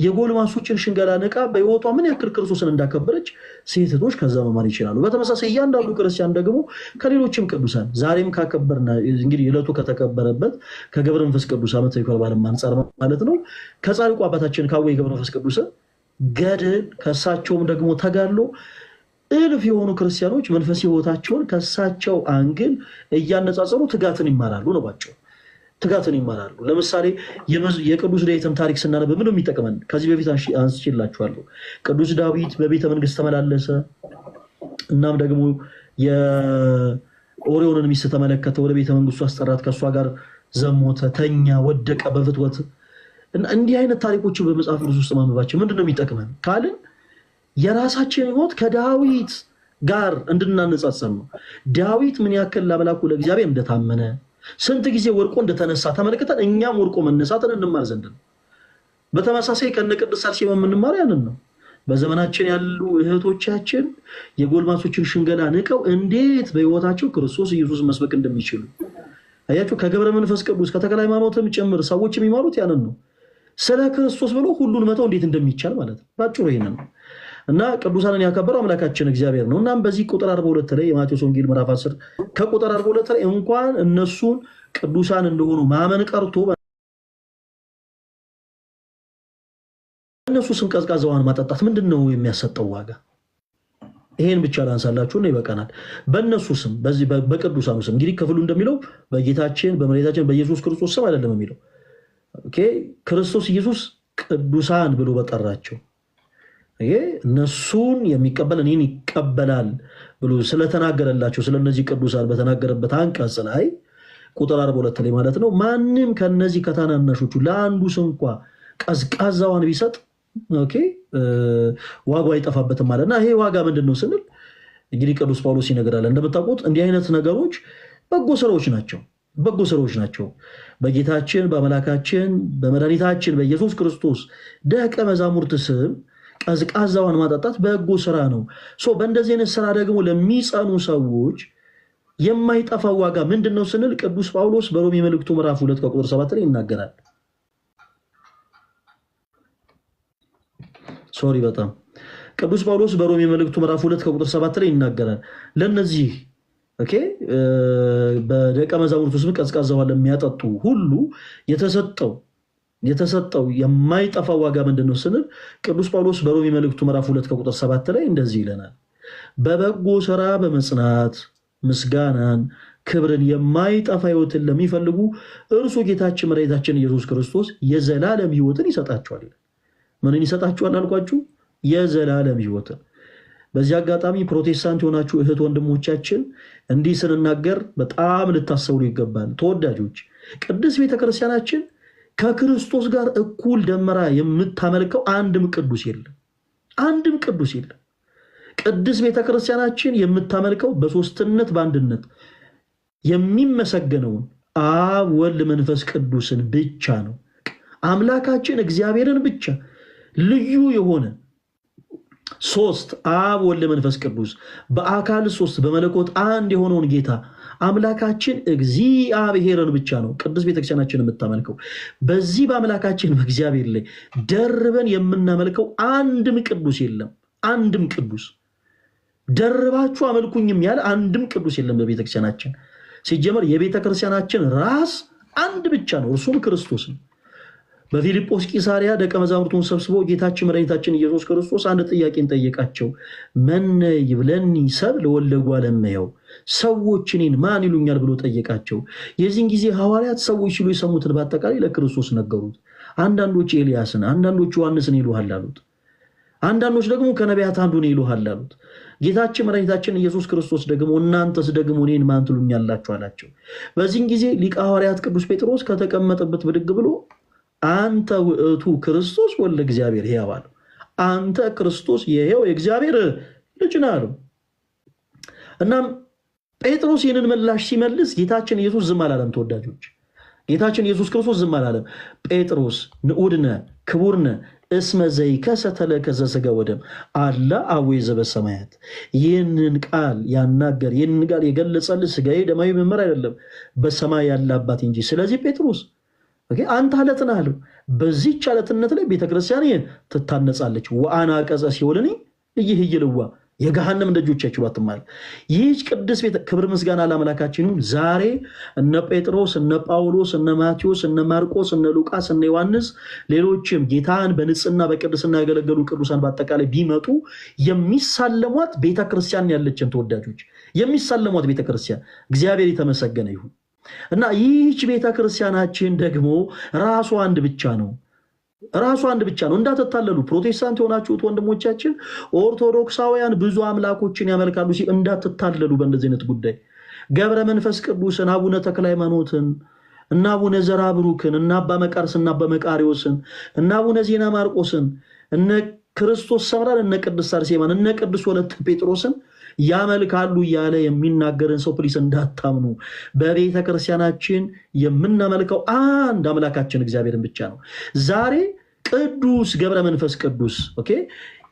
Speaker 3: የጎልማሶችን ሽንገላ ንቃ በህይወቷ ምን ያክል ክርስቶስን እንዳከበረች ሴቶች ከዛ መማር ይችላሉ። በተመሳሳይ እያንዳንዱ ክርስቲያን ደግሞ ከሌሎችም ቅዱሳን ዛሬም ካከበርና እንግዲህ ዕለቱ ከተከበረበት ከገብረ መንፈስ ቅዱስ ዓመታዊ ክብረ በዓል አንፃር ማለት ነው ከጻድቁ አባታችን ከአቡነ ገብረ መንፈስ ቅዱስ ገድል ከሳቸውም ደግሞ ተጋድሎ እልፍ የሆኑ ክርስቲያኖች መንፈሳዊ ህይወታቸውን ከሳቸው አንግል እያነጻጸሩ ትጋትን ይማራሉ ነው ባጭሩ። ትጋትን ይማራሉ። ለምሳሌ የቅዱስ ዳዊትን ታሪክ ስናነብ ምን የሚጠቅመን ከዚህ በፊት አንስቼላችኋለሁ። ቅዱስ ዳዊት በቤተ መንግስት ተመላለሰ። እናም ደግሞ የኦሪዮንን ሚስት ተመለከተ፣ ወደ ቤተ መንግስቱ አስጠራት፣ ከእሷ ጋር ዘሞተ፣ ተኛ፣ ወደቀ በፍትወት። እንዲህ አይነት ታሪኮችን በመጽሐፍ ቅዱስ ውስጥ ማንበባችን ምንድነው የሚጠቅመን ካልን የራሳችን ህይወት ከዳዊት ጋር እንድናነጻጸር ነው። ዳዊት ምን ያክል ለአምላኩ ለእግዚአብሔር እንደታመነ ስንት ጊዜ ወርቆ እንደተነሳ ተመልክተን እኛም ወርቆ መነሳትን እንማር ዘንድ ነው። በተመሳሳይ ከነ ቅድስት አርሴማ የምንማር ያንን ነው። በዘመናችን ያሉ እህቶቻችን የጎልማሶችን ሽንገላ ንቀው እንዴት በህይወታቸው ክርስቶስ ኢየሱስ መስበክ እንደሚችሉ አያችሁ። ከገብረ መንፈስ ቅዱስ ከተክለ ሃይማኖትም ጭምር ሰዎች የሚማሩት ያንን ነው። ስለ ክርስቶስ ብሎ ሁሉን መተው እንዴት እንደሚቻል ማለት ነው። ባጭሩ ይሄንን ነው። እና ቅዱሳንን ያከበረው አምላካችን እግዚአብሔር ነው። እናም በዚህ ቁጥር 42 ላይ የማቴዎስ ወንጌል ምዕራፍ 10 ከቁጥር 42 ላይ እንኳን እነሱን ቅዱሳን እንደሆኑ ማመን ቀርቶ እነሱ ስም ቀዝቃዛዋን ማጠጣት ምንድነው የሚያሰጠው ዋጋ? ይሄን ብቻ ላንሳላችሁና ይበቃናል። በእነሱ ስም በዚህ በቅዱሳኑ ስም እንግዲህ ክፍሉ እንደሚለው በጌታችን በመድኃኒታችን በኢየሱስ ክርስቶስ ስም አይደለም የሚለው ኦኬ። ክርስቶስ ኢየሱስ ቅዱሳን ብሎ በጠራቸው እነሱን የሚቀበል እኔን ይቀበላል ብሎ ስለተናገረላቸው ስለነዚህ ቅዱሳን በተናገረበት አንቀጽ ላይ ቁጥር 42 ላይ ማለት ነው ማንም ከነዚህ ከታናናሾቹ ለአንዱ እንኳ ቀዝቃዛዋን ቢሰጥ ዋጋው አይጠፋበትም ማለትና ይሄ ዋጋ ምንድነው ስንል እንግዲህ ቅዱስ ጳውሎስ ይነግራል እንደምታውቁት እንዲህ አይነት ነገሮች በጎ ስራዎች ናቸው በጌታችን በአምላካችን በመድኃኒታችን በኢየሱስ ክርስቶስ ደቀ መዛሙርት ስም ቀዝቃዛዋን ማጣጣት በጎ ስራ ነው በእንደዚህ አይነት ስራ ደግሞ ለሚጸኑ ሰዎች የማይጠፋ ዋጋ ምንድነው ስንል ቅዱስ ጳውሎስ በሮሜ መልእክቱ ምዕራፍ 2 ቁጥር 7 ላይ ይናገራል በጣም ቅዱስ ጳውሎስ በሮሜ መልእክቱ ምዕራፍ 2 ቁጥር 7 ላይ ይናገራል ለነዚህ በደቀ መዛሙርቱ ስም ቀዝቃዛዋን ለሚያጠጡ ሁሉ የተሰጠው የማይጠፋ ዋጋ ምንድነው ስንል ቅዱስ ጳውሎስ በሮሜ መልእክቱ ምዕራፍ 2 ቁጥር 7 ላይ እንደዚህ ይለናል በበጎ ሥራ በመጽናት ምስጋናን ክብርን የማይጠፋ ሕይወትን ለሚፈልጉ እርሱ ጌታችን መድኃኒታችን ኢየሱስ ክርስቶስ የዘላለም ሕይወትን ይሰጣቸዋል ምንን ይሰጣቸዋል አልኳችሁ የዘላለም ሕይወትን በዚህ አጋጣሚ ፕሮቴስታንት የሆናችሁ እህት ወንድሞቻችን እንዲህ ስንናገር በጣም ልታስተውሉ ይገባል ተወዳጆች ቅድስት ቤተክርስቲያናችን ከክርስቶስ ጋር እኩል ደመራ የምታመልከው አንድም ቅዱስ የለም ቅድስት ቤተክርስቲያናችን የምታመልከው በሶስትነት በአንድነት የሚመሰገነውን አብ ወልድ መንፈስ ቅዱስን ብቻ ነው አምላካችን እግዚአብሔርን ብቻ ልዩ የሆነ ሶስት አብ ወልድ መንፈስ ቅዱስ በአካል ሶስት በመለኮት አንድ የሆነውን ጌታ አምላካችን እግዚአብሔርን ብቻ ነው ቅዱስ ቤተክርስቲያናችን የምታመልከው በዚህ በአምላካችን በእግዚአብሔር ላይ ደርበን የምናመልከው አንድም ቅዱስ የለም አንድም ቅዱስ ደርባችሁ አመልኩኝም ያለ አንድም ቅዱስ የለም በቤተክርስቲያናችን ሲጀመር የቤተክርስቲያናችን ራስ አንድ ብቻ ነው እርሱም ክርስቶስ ነው በፊልጶስ ቂሳሪያ ደቀ መዛሙርቱን ሰብስቦ ጌታችን መድኃኒታችን ኢየሱስ ክርስቶስ አንድ ጥያቄን ጠየቃቸው መነ ይብለኒ ሰብ ለወልደ እጓለ እመሕያው ሰዎች እኔን ማን ይሉኛል ብሎ ጠየቃቸው የዚህን ጊዜ ሐዋርያት ሰዎች ሲሉ የሰሙትን በአጠቃላይ ለክርስቶስ ነገሩት አንዳንዶች ኤልያስን አንዳንዶች ዮሐንስን ይሉሃል አሉት አንዳንዶች ደግሞ ከነቢያት አንዱን ይሉሃል አሉት ጌታችን መድኃኒታችን ኢየሱስ ክርስቶስ ደግሞ እናንተስ ደግሞ እኔን ማን ትሉኛላችሁ አላቸው በዚህን ጊዜ ሊቀ ሐዋርያት ቅዱስ ጴጥሮስ ከተቀመጠበት ብድግ ብሎ አንተ ውእቱ ክርስቶስ ወልደ እግዚአብሔር ሕያው አለው አንተ ክርስቶስ የሕያው የእግዚአብሔር ልጅ ነህ አለው እናም ጴጥሮስ ይህንን ምላሽ ሲመልስ ጌታችን ኢየሱስ ዝም አላለም ተወዳጆች ጌታችን ኢየሱስ ክርስቶስ ዝም አላለም ጴጥሮስ ንዑድነ ክቡርነ እስመ ዘይከሰተ ለከ ዘሥጋ ወደም አላ አቡየ ዘበሰማያት ይህንን ቃል ያናገር ይህንን ቃል የገለጸልህ ሥጋዬ ደማዊ መምህር አይደለም በሰማይ ያለ አባቴ እንጂ ስለዚህ ጴጥሮስ አንተ አለት ነህ አለው በዚህች አለትነት ላይ ቤተክርስቲያን ትታነጻለች ወአና ቀጸ ሲኦልኒ እይህይልዋ የገሃነም ደጆች አይችሏትም ማለት ይህች ቅድስት ቤተ ክብር ምስጋና ለአምላካችን ይሁን ዛሬ እነ ጴጥሮስ እነ ጳውሎስ እነ ማቴዎስ እነ ማርቆስ እነ ሉቃስ እነ ዮሐንስ ሌሎችም ጌታን በንጽህና በቅድስና ያገለገሉ ቅዱሳን በአጠቃላይ ቢመጡ የሚሳለሟት ቤተክርስቲያን ያለችን ተወዳጆች የሚሳለሟት ቤተክርስቲያን እግዚአብሔር የተመሰገነ ይሁን እና ይህች ቤተክርስቲያናችን ደግሞ ራሱ አንድ ብቻ ነው እንዳትታለሉ ፕሮቴስታንት የሆናችሁት ወንድሞቻችን ኦርቶዶክሳውያን ብዙ አምላኮችን ያመልካሉ እንዳትታለሉ በእንደዚህ አይነት ጉዳይ ገብረ መንፈስ ቅዱስን አቡነ ተክለ ሃይማኖትን እና አቡነ ዘራብሩክን እና አባ መቃርስ እና አባ መቃሪዎስን እና አቡነ ዜና ማርቆስን እነ ክርስቶስ ሰምራን እነ ቅድስት አርሴማን እነ ቅዱስ ወለተ ጴጥሮስን ያመልካሉ እያለ የሚናገርን ሰው ፕሊስ እንዳታምኑ በቤተ ክርስቲያናችን የምናመልከው አንድ አምላካችን እግዚአብሔርን ብቻ ነው ዛሬ ቅዱስ ገብረ መንፈስ ቅዱስ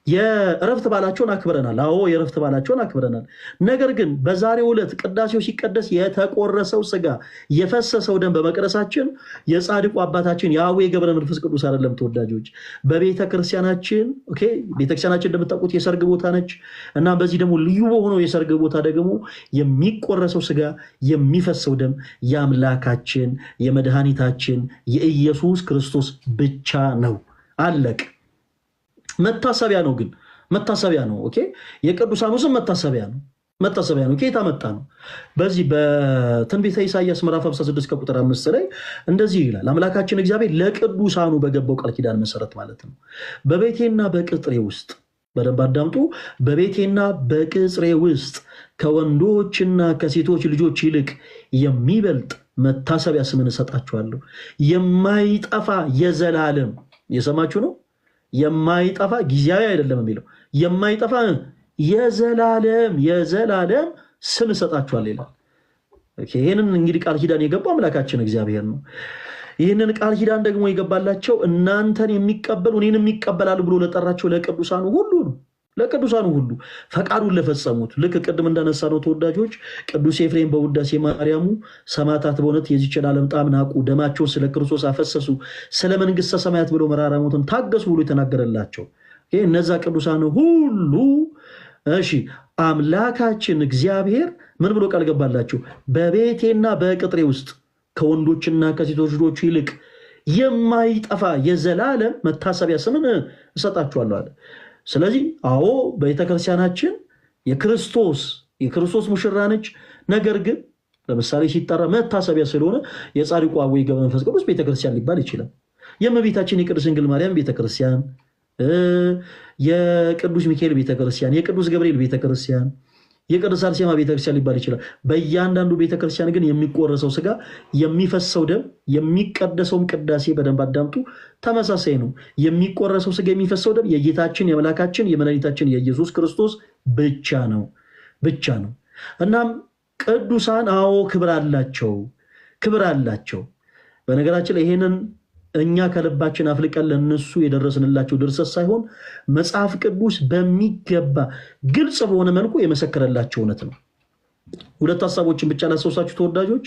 Speaker 3: የእረፍት በዓላቸውን አክብረናል አዎ የእረፍት በዓላቸውን አክብረናል ነገር ግን በዛሬው ዕለት ቅዳሴው ሲቀደስ የተቆረሰው ሥጋ የፈሰሰው ደም በመቅደሳችን የጻድቁ አባታችን የአቡነ ገብረ መንፈስ ቅዱስ አይደለም ተወዳጆች በቤተ ክርስቲያናችን ቤተክርስቲያናችን እንደምታውቁት የሰርግ ቦታ ነች እና በዚህ ደግሞ ልዩ በሆነው የሰርግ ቦታ ደግሞ የሚቆረሰው ሥጋ የሚፈሰው ደም የአምላካችን የመድኃኒታችን የኢየሱስ ክርስቶስ ብቻ ነው አለቅ መታሰቢያ ነው ግን መታሰቢያ ነው የቅዱሳኑ ስም መታሰቢያ ነው ከየት መጣ ነው በዚህ በትንቢተ ኢሳይያስ ምዕራፍ 56 ቁጥር 5 ላይ እንደዚህ ይላል አምላካችን እግዚአብሔር ለቅዱሳኑ በገባው ቃል ኪዳን መሰረት ማለት ነው በቤቴና በቅጥሬ ውስጥ በደንብ አዳምጡ። በቤቴና በቅጽሬ ውስጥ ከወንዶችና ከሴቶች ልጆች ይልቅ የሚበልጥ መታሰቢያ ስምን እሰጣችኋለሁ። የማይጠፋ የዘላለም የሰማችሁ ነው። የማይጠፋ ጊዜያዊ አይደለም የሚለው የማይጠፋ የዘላለም ስም እሰጣችኋለሁ ይላል። ይህንን እንግዲህ ቃል ኪዳን የገባው አምላካችን እግዚአብሔር ነው። ይህንን ቃል ኪዳን ደግሞ የገባላቸው እናንተን የሚቀበሉ እኔንም ይቀበላሉ ብሎ ለጠራቸው ለቅዱሳኑ ሁሉ ነው። ለቅዱሳኑ ሁሉ ፈቃዱን ለፈጸሙት ልክ ቅድም እንዳነሳ ነው ተወዳጆች፣ ቅዱስ ኤፍሬም በውዳሴ ማርያሙ ሰማዕታት በእውነት የዚችን ዓለም ጣዕም ናቁ፣ ደማቸውን ስለ ክርስቶስ አፈሰሱ፣ ስለ መንግሥተ ሰማያት ብለው መራራ ሞትን ታገሱ ብሎ የተናገረላቸው እነዛ ቅዱሳን ሁሉ እሺ አምላካችን እግዚአብሔር ምን ብሎ ቃል ገባላቸው? በቤቴና በቅጥሬ ውስጥ ከወንዶችና ከሴቶች ልጆች ይልቅ የማይጠፋ የዘላለም መታሰቢያ ስምን እሰጣችኋለሁ አለ። ስለዚህ አዎ ቤተክርስቲያናችን የክርስቶስ ሙሽራ ነች። ነገር ግን ለምሳሌ ሲጠራ መታሰቢያ ስለሆነ የጻድቁ አቡነ ገብረ መንፈስ ቅዱስ ቤተክርስቲያን ሊባል ይችላል። የእመቤታችን የቅድስት ድንግል ማርያም ቤተክርስቲያን፣ የቅዱስ ሚካኤል ቤተክርስቲያን፣ የቅዱስ ገብርኤል ቤተክርስቲያን፣ የቅዱስ አርሴማ ቤተክርስቲያን ሊባል ይችላል። በእያንዳንዱ ቤተክርስቲያን ግን የሚቆረሰው ስጋ፣ የሚፈሰው ደም፣ የሚቀደሰውም ቅዳሴ በደንብ አዳምጡ፣ ተመሳሳይ ነው። የሚቆረሰው ስጋ፣ የሚፈሰው ደም የጌታችን የአምላካችን የመድኃኒታችን የኢየሱስ ክርስቶስ ብቻ ነው። እናም ቅዱሳን አዎ ክብር አላቸው። በነገራችን ላይ ይሄንን እኛ ከልባችን አፍልቀን ለነሱ የደረስንላቸው ድርሰት ሳይሆን መጽሐፍ ቅዱስ በሚገባ ግልጽ በሆነ መልኩ የመሰከረላቸው እውነት ነው። ሁለት ሐሳቦችን ብቻ ላስታውሳችሁ ተወዳጆች።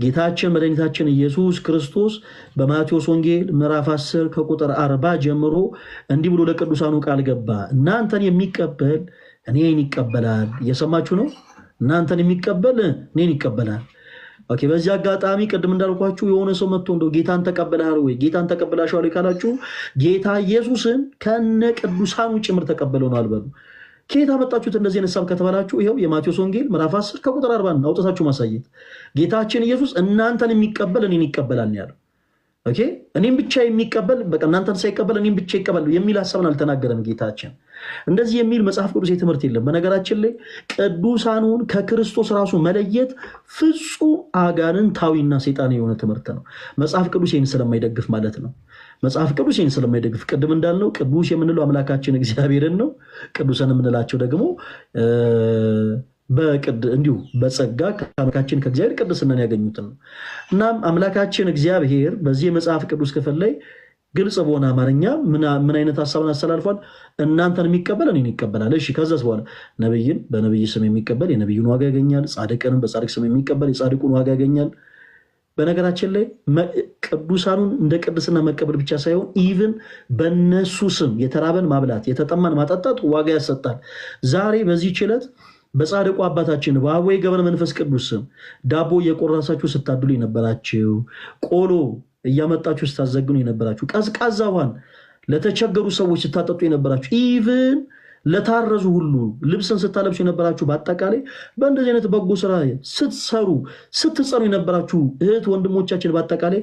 Speaker 3: ጌታችን መድኃኒታችን ኢየሱስ ክርስቶስ በማቴዎስ ወንጌል ምዕራፍ 10 ከቁጥር 40 ጀምሮ እንዲህ ብሎ ለቅዱሳኑ ቃል ገባ። እናንተን የሚቀበል እኔን ይቀበላል። እየሰማችሁ ነው። እናንተን የሚቀበል እኔን ይቀበላል። ኦኬ። በዚህ አጋጣሚ ቅድም እንዳልኳችሁ የሆነ ሰው መጥቶ እንደው ጌታን ተቀበላል ወይ ጌታን ተቀበላሽዋል ካላችሁ ጌታ ኢየሱስን ከነ ቅዱሳኑ ጭምር ተቀበለው ነው አልበሉ። ከየት አመጣችሁት እንደዚህ ነሳብ ከተባላችሁ ይሄው የማቴዎስ ወንጌል ምዕራፍ 10 ከቁጥር 40 አውጥታችሁ ማሳየት። ጌታችን ኢየሱስ እናንተን የሚቀበል እኔን ይቀበላል ያለው። ኦኬ። እኔን ብቻ የሚቀበል በቃ እናንተን ሳይቀበል እኔን ብቻ ይቀበል የሚል ሐሳብን አልተናገረም ጌታችን። እንደዚህ የሚል መጽሐፍ ቅዱስ ትምህርት የለም። በነገራችን ላይ ቅዱሳኑን ከክርስቶስ ራሱ መለየት ፍጹም አጋንንታዊና ሰይጣን የሆነ ትምህርት ነው። መጽሐፍ ቅዱስ ይህን ስለማይደግፍ ማለት ነው። መጽሐፍ ቅዱስ ይህን ስለማይደግፍ ቅድም እንዳልነው ቅዱስ የምንለው አምላካችን እግዚአብሔርን ነው። ቅዱሳን የምንላቸው ደግሞ እንዲሁ በጸጋ ከአምላካችን ከእግዚአብሔር ቅድስናን ያገኙትን ነው። እናም አምላካችን እግዚአብሔር በዚህ የመጽሐፍ ቅዱስ ክፍል ላይ ግልጽ በሆነ አማርኛ ምን አይነት ሐሳብን አስተላልፏል? እናንተን የሚቀበል እኔን ይቀበላል። እሺ፣ ከዛስ በኋላ ነብይን በነብይ ስም የሚቀበል የነብዩን ዋጋ ያገኛል። ጻድቅንም በጻድቅ ስም የሚቀበል የጻድቁን ዋጋ ያገኛል። በነገራችን ላይ ቅዱሳኑን እንደ ቅድስና መቀበል ብቻ ሳይሆን ኢቭን በነሱ ስም የተራበን ማብላት፣ የተጠማን ማጠጣት ዋጋ ያሰጣል። ዛሬ በዚህ ችለት በጻድቁ አባታችን በአቡነ ገብረ መንፈስ ቅዱስ ስም ዳቦ እየቆረሳችሁ ስታድሉ የነበራችሁ፣ ቆሎ እያመጣችሁ ስታዘግኑ የነበራችሁ፣ ቀዝቃዛ ውሃን ለተቸገሩ ሰዎች ስታጠጡ የነበራችሁ፣ ኢቭን ለታረዙ ሁሉ ልብስን ስታለብሱ የነበራችሁ፣ በአጠቃላይ በእንደዚህ አይነት በጎ ስራ ስትጸኑ የነበራችሁ እህት ወንድሞቻችን፣ በአጠቃላይ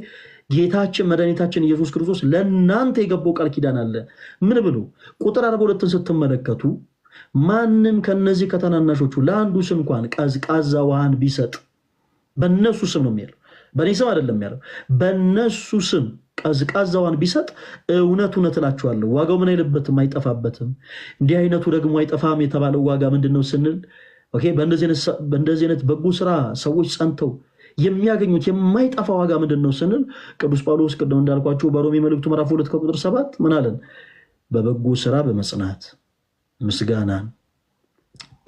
Speaker 3: ጌታችን መድኃኒታችን ኢየሱስ ክርስቶስ ለእናንተ የገባው ቃል ኪዳን አለ። ምን ብሎ ቁጥር 42ን ስትመለከቱ ማንም ከነዚህ ከተናናሾቹ ለአንዱስ እንኳን ቀዝቃዛ ውሃን ቢሰጥ በነሱ ስም ነው የሚያለው፣ በእኔ ስም አይደለም ያለው፣ በነሱ ስም ቀዝቃዛ ውሃን ቢሰጥ እውነት እላችኋለሁ ዋጋው ምን አይልበትም፣ አይጠፋበትም። እንዲህ አይነቱ ደግሞ አይጠፋም የተባለው ዋጋ ምንድን ነው ስንል በእንደዚህ አይነት በጎ ስራ ሰዎች ጸንተው የሚያገኙት የማይጠፋ ዋጋ ምንድን ነው ስንል ቅዱስ ጳውሎስ ቅድም እንዳልኳቸው በሮሜ መልእክቱ ምዕራፍ 2 ከቁጥር 7 ምን አለን? በበጎ ስራ በመጽናት ምስጋናን፣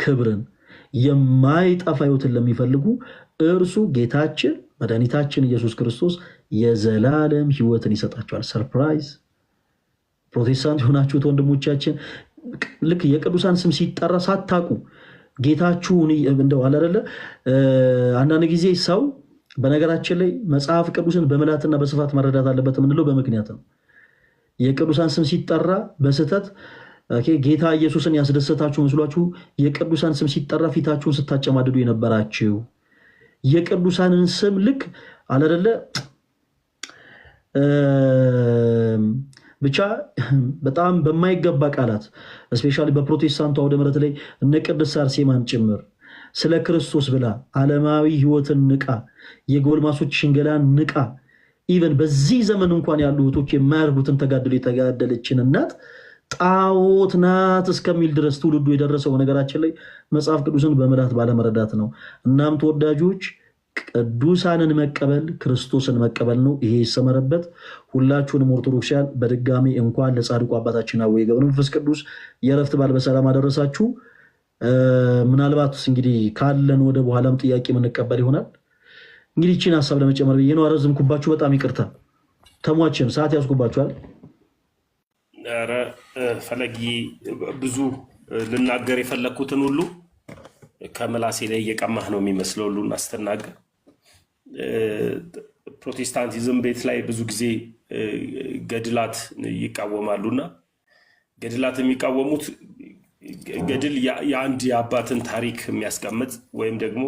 Speaker 3: ክብርን፣ የማይጠፋ ሕይወትን ለሚፈልጉ እርሱ ጌታችን መድኃኒታችን ኢየሱስ ክርስቶስ የዘላለም ሕይወትን ይሰጣቸዋል። ሰርፕራይዝ! ፕሮቴስታንት የሆናችሁት ወንድሞቻችን ልክ የቅዱሳን ስም ሲጠራ ሳታቁ ጌታችሁን እንደው አላደለ። አንዳንድ ጊዜ ሰው በነገራችን ላይ መጽሐፍ ቅዱስን በምላትና በስፋት መረዳት አለበት የምንለው በምክንያት ነው። የቅዱሳን ስም ሲጠራ በስህተት ጌታ ኢየሱስን ያስደሰታችሁ መስሏችሁ የቅዱሳን ስም ሲጠራ ፊታችሁን ስታጨማድዱ የነበራችሁ፣ የቅዱሳንን ስም ልክ አላደለ ብቻ በጣም በማይገባ ቃላት እስፔሻሊ በፕሮቴስታንቱ አውደ ምሕረት ላይ እነ ቅድስት አርሴማን ጭምር ስለ ክርስቶስ ብላ ዓለማዊ ህይወትን ንቃ የጎልማሶች ሽንገላን ንቃ ኢቨን በዚህ ዘመን እንኳን ያሉ እህቶች የማያርጉትን ተጋድሎ የተጋደለችን እናት ጣዖት ናት እስከሚል ድረስ ትውልዱ የደረሰው ነገራችን ላይ መጽሐፍ ቅዱስን በመላት ባለመረዳት ነው። እናም ተወዳጆች ቅዱሳንን መቀበል ክርስቶስን መቀበል ነው። ይሄ ይሰመረበት። ሁላችሁንም ኦርቶዶክሳውያን በድጋሚ እንኳን ለጻድቁ አባታችን አቡነ ገብረ መንፈስ ቅዱስ የዕረፍት በዓል በሰላም አደረሳችሁ። ምናልባት እንግዲህ ካለን ወደ በኋላም ጥያቄ የምንቀበል ይሆናል። እንግዲህ እቺን ሀሳብ ለመጨመር ብዬ ነው። አረዝምኩባችሁ፣ በጣም ይቅርታ። ተሟችን ሰዓት ያስኩባችኋል።
Speaker 2: ኧረ ፈለጊ ብዙ ልናገር የፈለኩትን ሁሉ ከመላሴ ላይ እየቀማህ ነው የሚመስለው ሁሉ እናስተናገር። ፕሮቴስታንቲዝም ቤት ላይ ብዙ ጊዜ ገድላት ይቃወማሉና ገድላት የሚቃወሙት ገድል የአንድ የአባትን ታሪክ የሚያስቀምጥ ወይም ደግሞ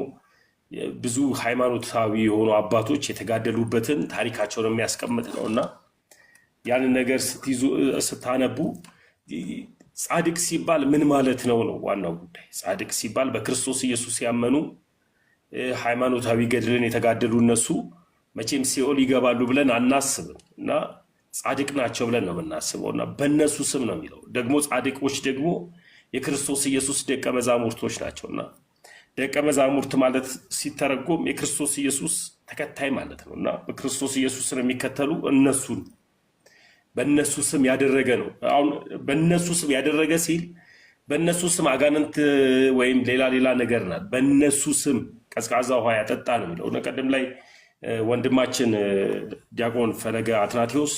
Speaker 2: ብዙ ሃይማኖታዊ የሆኑ አባቶች የተጋደሉበትን ታሪካቸውን የሚያስቀምጥ ነውና ያንን ነገር ስታነቡ ጻድቅ ሲባል ምን ማለት ነው ነው ዋናው ጉዳይ። ጻድቅ ሲባል በክርስቶስ ኢየሱስ ያመኑ ሃይማኖታዊ ገድልን የተጋደሉ እነሱ መቼም ሲኦል ይገባሉ ብለን አናስብም እና ጻድቅ ናቸው ብለን ነው የምናስበው እና በእነሱ ስም ነው የሚለው። ደግሞ ጻድቆች ደግሞ የክርስቶስ ኢየሱስ ደቀ መዛሙርቶች ናቸውና ደቀ መዛሙርት ማለት ሲተረጎም የክርስቶስ ኢየሱስ ተከታይ ማለት ነው እና በክርስቶስ ኢየሱስን የሚከተሉ እነሱን በእነሱ ስም ያደረገ ነው። አሁን በእነሱ ስም ያደረገ ሲል በእነሱ ስም አጋንንት ወይም ሌላ ነገር ናት። በእነሱ ስም ቀዝቃዛ ውሃ ያጠጣ ነው የሚለው እና ቀደም ላይ ወንድማችን ዲያቆን ፈለገ አትናቴዎስ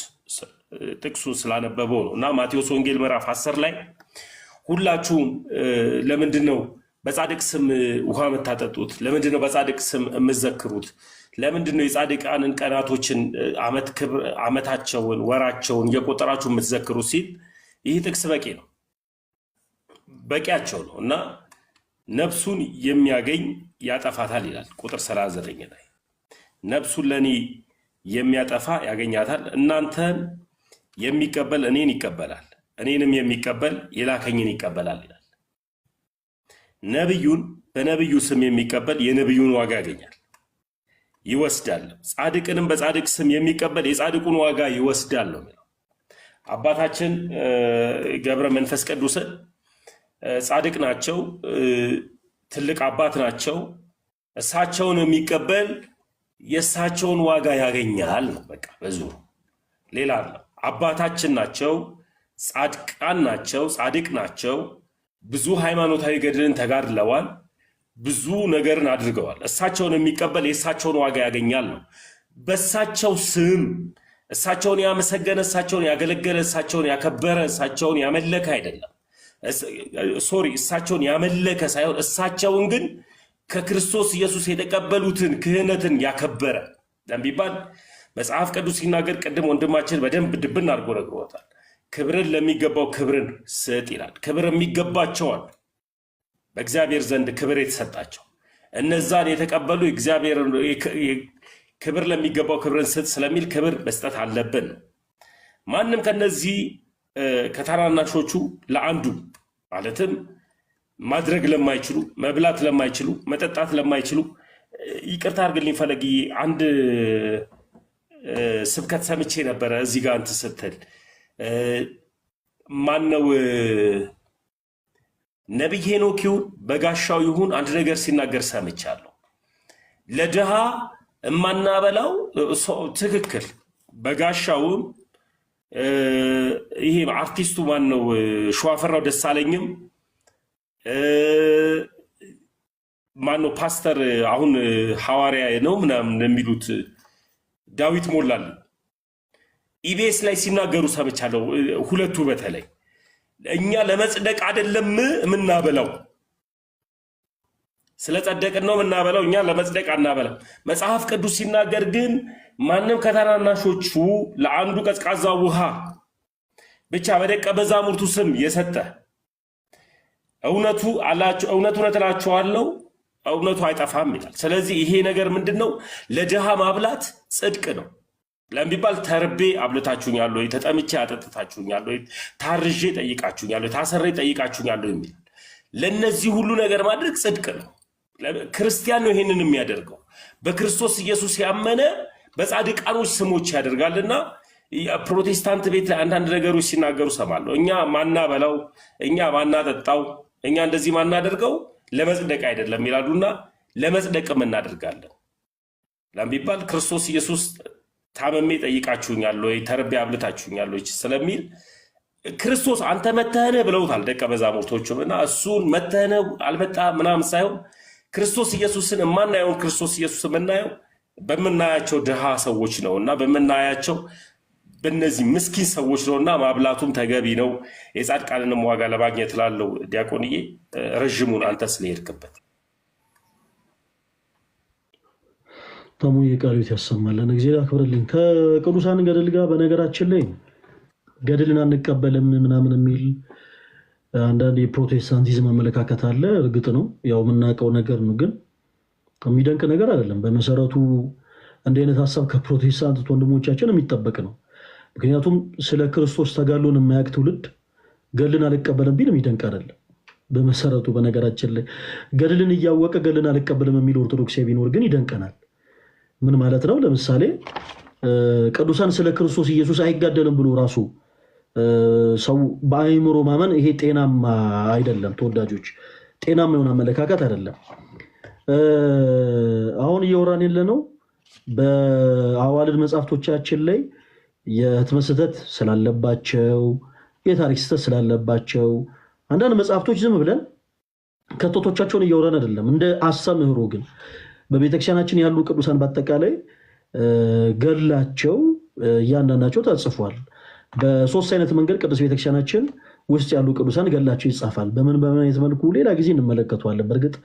Speaker 2: ጥቅሱን ስላነበበው ነው እና ማቴዎስ ወንጌል ምዕራፍ 10 ላይ ሁላችሁም ለምንድን ነው በጻድቅ ስም ውሃ የምታጠጡት? ለምንድን ነው በጻድቅ ስም የምትዘክሩት? ለምንድን ነው የጻድቃንን ቀናቶችን ዓመታቸውን ወራቸውን እየቆጠራችሁ የምትዘክሩት ሲል ይህ ጥቅስ በቂ ነው፣ በቂያቸው ነው እና ነፍሱን የሚያገኝ ያጠፋታል ይላል ቁጥር 39 ላይ ነፍሱን ለእኔ የሚያጠፋ ያገኛታል። እናንተን የሚቀበል እኔን ይቀበላል፣ እኔንም የሚቀበል የላከኝን ይቀበላል ይላል። ነብዩን በነብዩ ስም የሚቀበል የነብዩን ዋጋ ያገኛል ይወስዳል። ጻድቅንም በጻድቅ ስም የሚቀበል የጻድቁን ዋጋ ይወስዳል ነው የሚለው። አባታችን ገብረ መንፈስ ቅዱስን ጻድቅ ናቸው፣ ትልቅ አባት ናቸው። እሳቸውን የሚቀበል የእሳቸውን ዋጋ ያገኛል ነው በቃ። ብዙ ሌላ አለ። አባታችን ናቸው፣ ጻድቃን ናቸው፣ ጻድቅ ናቸው። ብዙ ሃይማኖታዊ ገድልን ተጋድለዋል፣ ብዙ ነገርን አድርገዋል። እሳቸውን የሚቀበል የእሳቸውን ዋጋ ያገኛል ነው። በእሳቸው ስም እሳቸውን ያመሰገነ፣ እሳቸውን ያገለገለ፣ እሳቸውን ያከበረ፣ እሳቸውን ያመለከ አይደለም። እሳቸውን ያመለከ ሳይሆን እሳቸውን ግን ከክርስቶስ ኢየሱስ የተቀበሉትን ክህነትን ያከበረ ለሚባል መጽሐፍ ቅዱስ ሲናገር ቅድም ወንድማችን በደንብ ድብን አድርጎ ነግሮታል። ክብርን ለሚገባው ክብርን ስጥ ይላል። ክብር የሚገባቸዋል በእግዚአብሔር ዘንድ ክብር የተሰጣቸው እነዛን የተቀበሉ እግዚአብሔር ክብር ለሚገባው ክብርን ስጥ ስለሚል ክብር መስጠት አለብን። ማንም ከነዚህ ከታናናሾቹ ለአንዱ ማለትም ማድረግ ለማይችሉ፣ መብላት ለማይችሉ፣ መጠጣት ለማይችሉ ይቅርታ አድርግልኝ ፈለግዬ፣ አንድ ስብከት ሰምቼ ነበረ እዚህ ጋር እንትን ስትል ማነው ነቢይ ሄኖክ ይሁን በጋሻው ይሁን አንድ ነገር ሲናገር ሰምቻለሁ። ለድሃ እማናበላው ትክክል። በጋሻውም ይሄ አርቲስቱ ማነው ሸዋፈራው ደሳለኝም ማነው ፓስተር አሁን ሐዋርያ ነው ምናምን የሚሉት ዳዊት ሞላል ኢቢኤስ ላይ ሲናገሩ ሰምቻለሁ። ሁለቱ በተለይ እኛ ለመጽደቅ አይደለም የምናበላው፣ ስለ ጸደቅን ነው የምናበላው፣ እኛ ለመጽደቅ አናበላም። መጽሐፍ ቅዱስ ሲናገር ግን ማንም ከታናናሾቹ ለአንዱ ቀዝቃዛ ውሃ ብቻ በደቀ መዛሙርቱ ስም የሰጠ እውነት እላችኋለሁ እውነቱ አይጠፋም ይላል። ስለዚህ ይሄ ነገር ምንድን ነው? ለድሃ ማብላት ጽድቅ ነው። ለሚባል ተርቤ አብልታችሁኛል ወይ፣ ተጠምቼ አጠጥታችሁኛል ወይ፣ ታርዤ ጠይቃችሁኛል ወይ፣ ታሰሬ ጠይቃችሁኛል ወይ የሚል ለነዚህ ሁሉ ነገር ማድረግ ጽድቅ ነው። ክርስቲያን ነው ይሄንን የሚያደርገው። በክርስቶስ ኢየሱስ ያመነ በጻድቃኖች ስሞች ያደርጋልና ፕሮቴስታንት ቤት ላይ አንዳንድ ነገሮች ሲናገሩ ሰማለሁ። እኛ ማናበላው፣ እኛ ማናጠጣው፣ እኛ እንደዚህ ማናደርገው ለመጽደቅ አይደለም ይላሉና ለመጽደቅም እናደርጋለን ለሚባል ክርስቶስ ኢየሱስ ታመሜ ጠይቃችሁኛል ወይ፣ ተርቤ አብልታችሁኛል ወይ ስለሚል ክርስቶስ አንተ መተህነ ብለውታል ደቀ መዛሙርቶቹም። እና እሱን መተህነ አልመጣ ምናምን ሳይሆን ክርስቶስ ኢየሱስን የማናየውን ክርስቶስ ኢየሱስ የምናየው በምናያቸው ድሃ ሰዎች ነው እና በምናያቸው በእነዚህ ምስኪን ሰዎች ነው እና ማብላቱም ተገቢ ነው። የጻድቃንንም ዋጋ ለማግኘት ላለው ዲያቆንዬ ረዥሙን አንተ ስለሄድክበት
Speaker 3: ተሙ የቃሉት ያሰማለን። እግዚአብሔር አክብርልኝ። ከቅዱሳን ገድል ጋር በነገራችን ላይ ገድልን አንቀበልም ምናምን የሚል አንዳንድ የፕሮቴስታንቲዝም አመለካከት አለ። እርግጥ ነው ያው የምናውቀው ነገር ነው፣ ግን የሚደንቅ ነገር አይደለም። በመሰረቱ እንዲህ አይነት ሀሳብ ከፕሮቴስታንት ወንድሞቻችን የሚጠበቅ ነው። ምክንያቱም ስለ ክርስቶስ ተጋድሎን የማያውቅ ትውልድ ገድልን አልቀበልም ቢል የሚደንቅ አይደለም። በመሰረቱ በነገራችን ላይ ገድልን እያወቀ ገድልን አልቀበልም የሚል ኦርቶዶክሳዊ ቢኖር ግን ይደንቀናል። ምን ማለት ነው? ለምሳሌ ቅዱሳን ስለ ክርስቶስ ኢየሱስ አይጋደልም ብሎ ራሱ ሰው በአይምሮ ማመን ይሄ ጤናማ አይደለም። ተወዳጆች፣ ጤናማ የሆነ አመለካከት አይደለም። አሁን እየወራን ያለነው በአዋልድ መጽሐፍቶቻችን ላይ የህትመት ስህተት ስላለባቸው፣ የታሪክ ስህተት ስላለባቸው አንዳንድ መጽሐፍቶች ዝም ብለን ከቶቶቻቸውን እየወራን አይደለም። እንደ አስተምህሮ ግን በቤተክርስቲያናችን ያሉ ቅዱሳን በአጠቃላይ ገድላቸው እያንዳንዳቸው ተጽፏል። በሶስት አይነት መንገድ ቅዱስ ቤተክርስቲያናችን ውስጥ ያሉ ቅዱሳን ገድላቸው ይጻፋል። በምን አይነት መልኩ ሌላ ጊዜ እንመለከተዋለን። በእርግጥ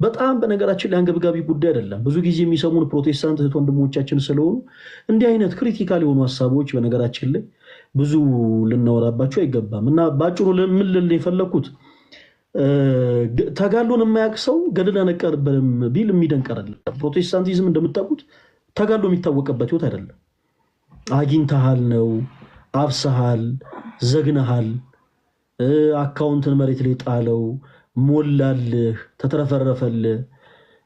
Speaker 3: በጣም በነገራችን ላይ አንገብጋቢ ጉዳይ አይደለም። ብዙ ጊዜ የሚሰሙን ፕሮቴስታንት እህት ወንድሞቻችን ስለሆኑ እንዲህ አይነት ክሪቲካል የሆኑ ሀሳቦች በነገራችን ላይ ብዙ ልናወራባቸው አይገባም እና በአጭሩ ምን ልል የፈለግኩት ተጋድሎን የማያውቅ ሰው ገድልን አንቀበልም ቢል የሚደንቅ አይደለም። ፕሮቴስታንቲዝም እንደምታውቁት ተጋድሎ የሚታወቅበት ህይወት አይደለም። አግኝተሃል ነው፣ አብሰሃል፣ ዘግነሃል፣ አካውንትን መሬት ላይ ጣለው፣ ሞላልህ፣ ተትረፈረፈልህ፣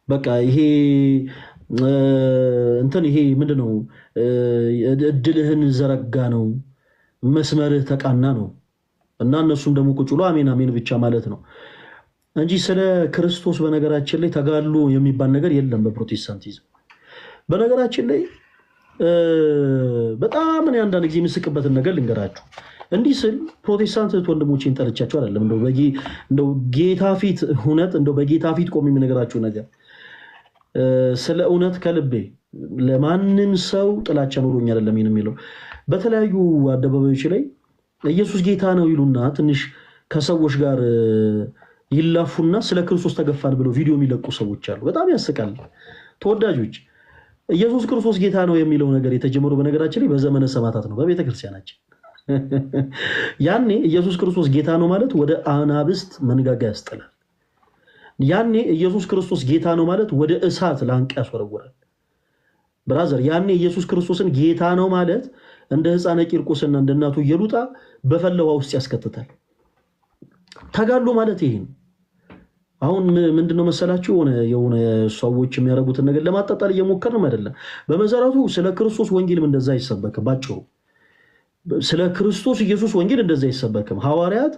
Speaker 3: በቃ ይሄ ይሄ ምንድነው እድልህን ዘረጋ ነው፣ መስመርህ ተቃና ነው እና እነሱም ደግሞ ቁጭ ብሎ አሜን አሜን ብቻ ማለት ነው እንጂ ስለ ክርስቶስ በነገራችን ላይ ተጋድሎ የሚባል ነገር የለም በፕሮቴስታንቲዝም። በነገራችን ላይ በጣም እኔ አንዳንድ ጊዜ የምስቅበትን ነገር ልንገራችሁ። እንዲህ ስል ፕሮቴስታንት ወንድሞቼን ጠልቻቸው አይደለም። እንደው ጌታ ፊት እውነት እንደው በጌታ ፊት ቆሜ የምነግራችሁ ነገር ስለ እውነት ከልቤ ለማንም ሰው ጥላቻ ኖሮኝ አይደለም ይሄን የሚለው። በተለያዩ አደባባዮች ላይ ኢየሱስ ጌታ ነው ይሉና ትንሽ ከሰዎች ጋር ይላፉና ስለ ክርስቶስ ተገፋን ብለው ቪዲዮ የሚለቁ ሰዎች አሉ። በጣም ያስቃል። ተወዳጆች፣ ኢየሱስ ክርስቶስ ጌታ ነው የሚለው ነገር የተጀመረው በነገራችን ላይ በዘመነ ሰማዕታት ነው በቤተክርስቲያናችን። ያኔ ኢየሱስ ክርስቶስ ጌታ ነው ማለት ወደ አናብስት መንጋጋ ያስጥላል። ያኔ ኢየሱስ ክርስቶስ ጌታ ነው ማለት ወደ እሳት ላንቃ ያስወረውራል። ብራዘር፣ ያኔ ኢየሱስ ክርስቶስን ጌታ ነው ማለት እንደ ሕፃነ ቂርቆስና እንደ እናቱ ኢየሉጣ በፈለዋ ውስጥ ያስከትታል። ተጋድሎ ማለት ይሄ ነው። አሁን ምንድነው መሰላችሁ የሆነ ሰዎች የሚያደርጉትን ነገር ለማጣጣል እየሞከርንም አይደለም። በመሰረቱ ስለ ክርስቶስ ወንጌልም እንደዛ አይሰበክም። ባጭሩ ስለ ክርስቶስ ኢየሱስ ወንጌል እንደዛ አይሰበክም። ሐዋርያት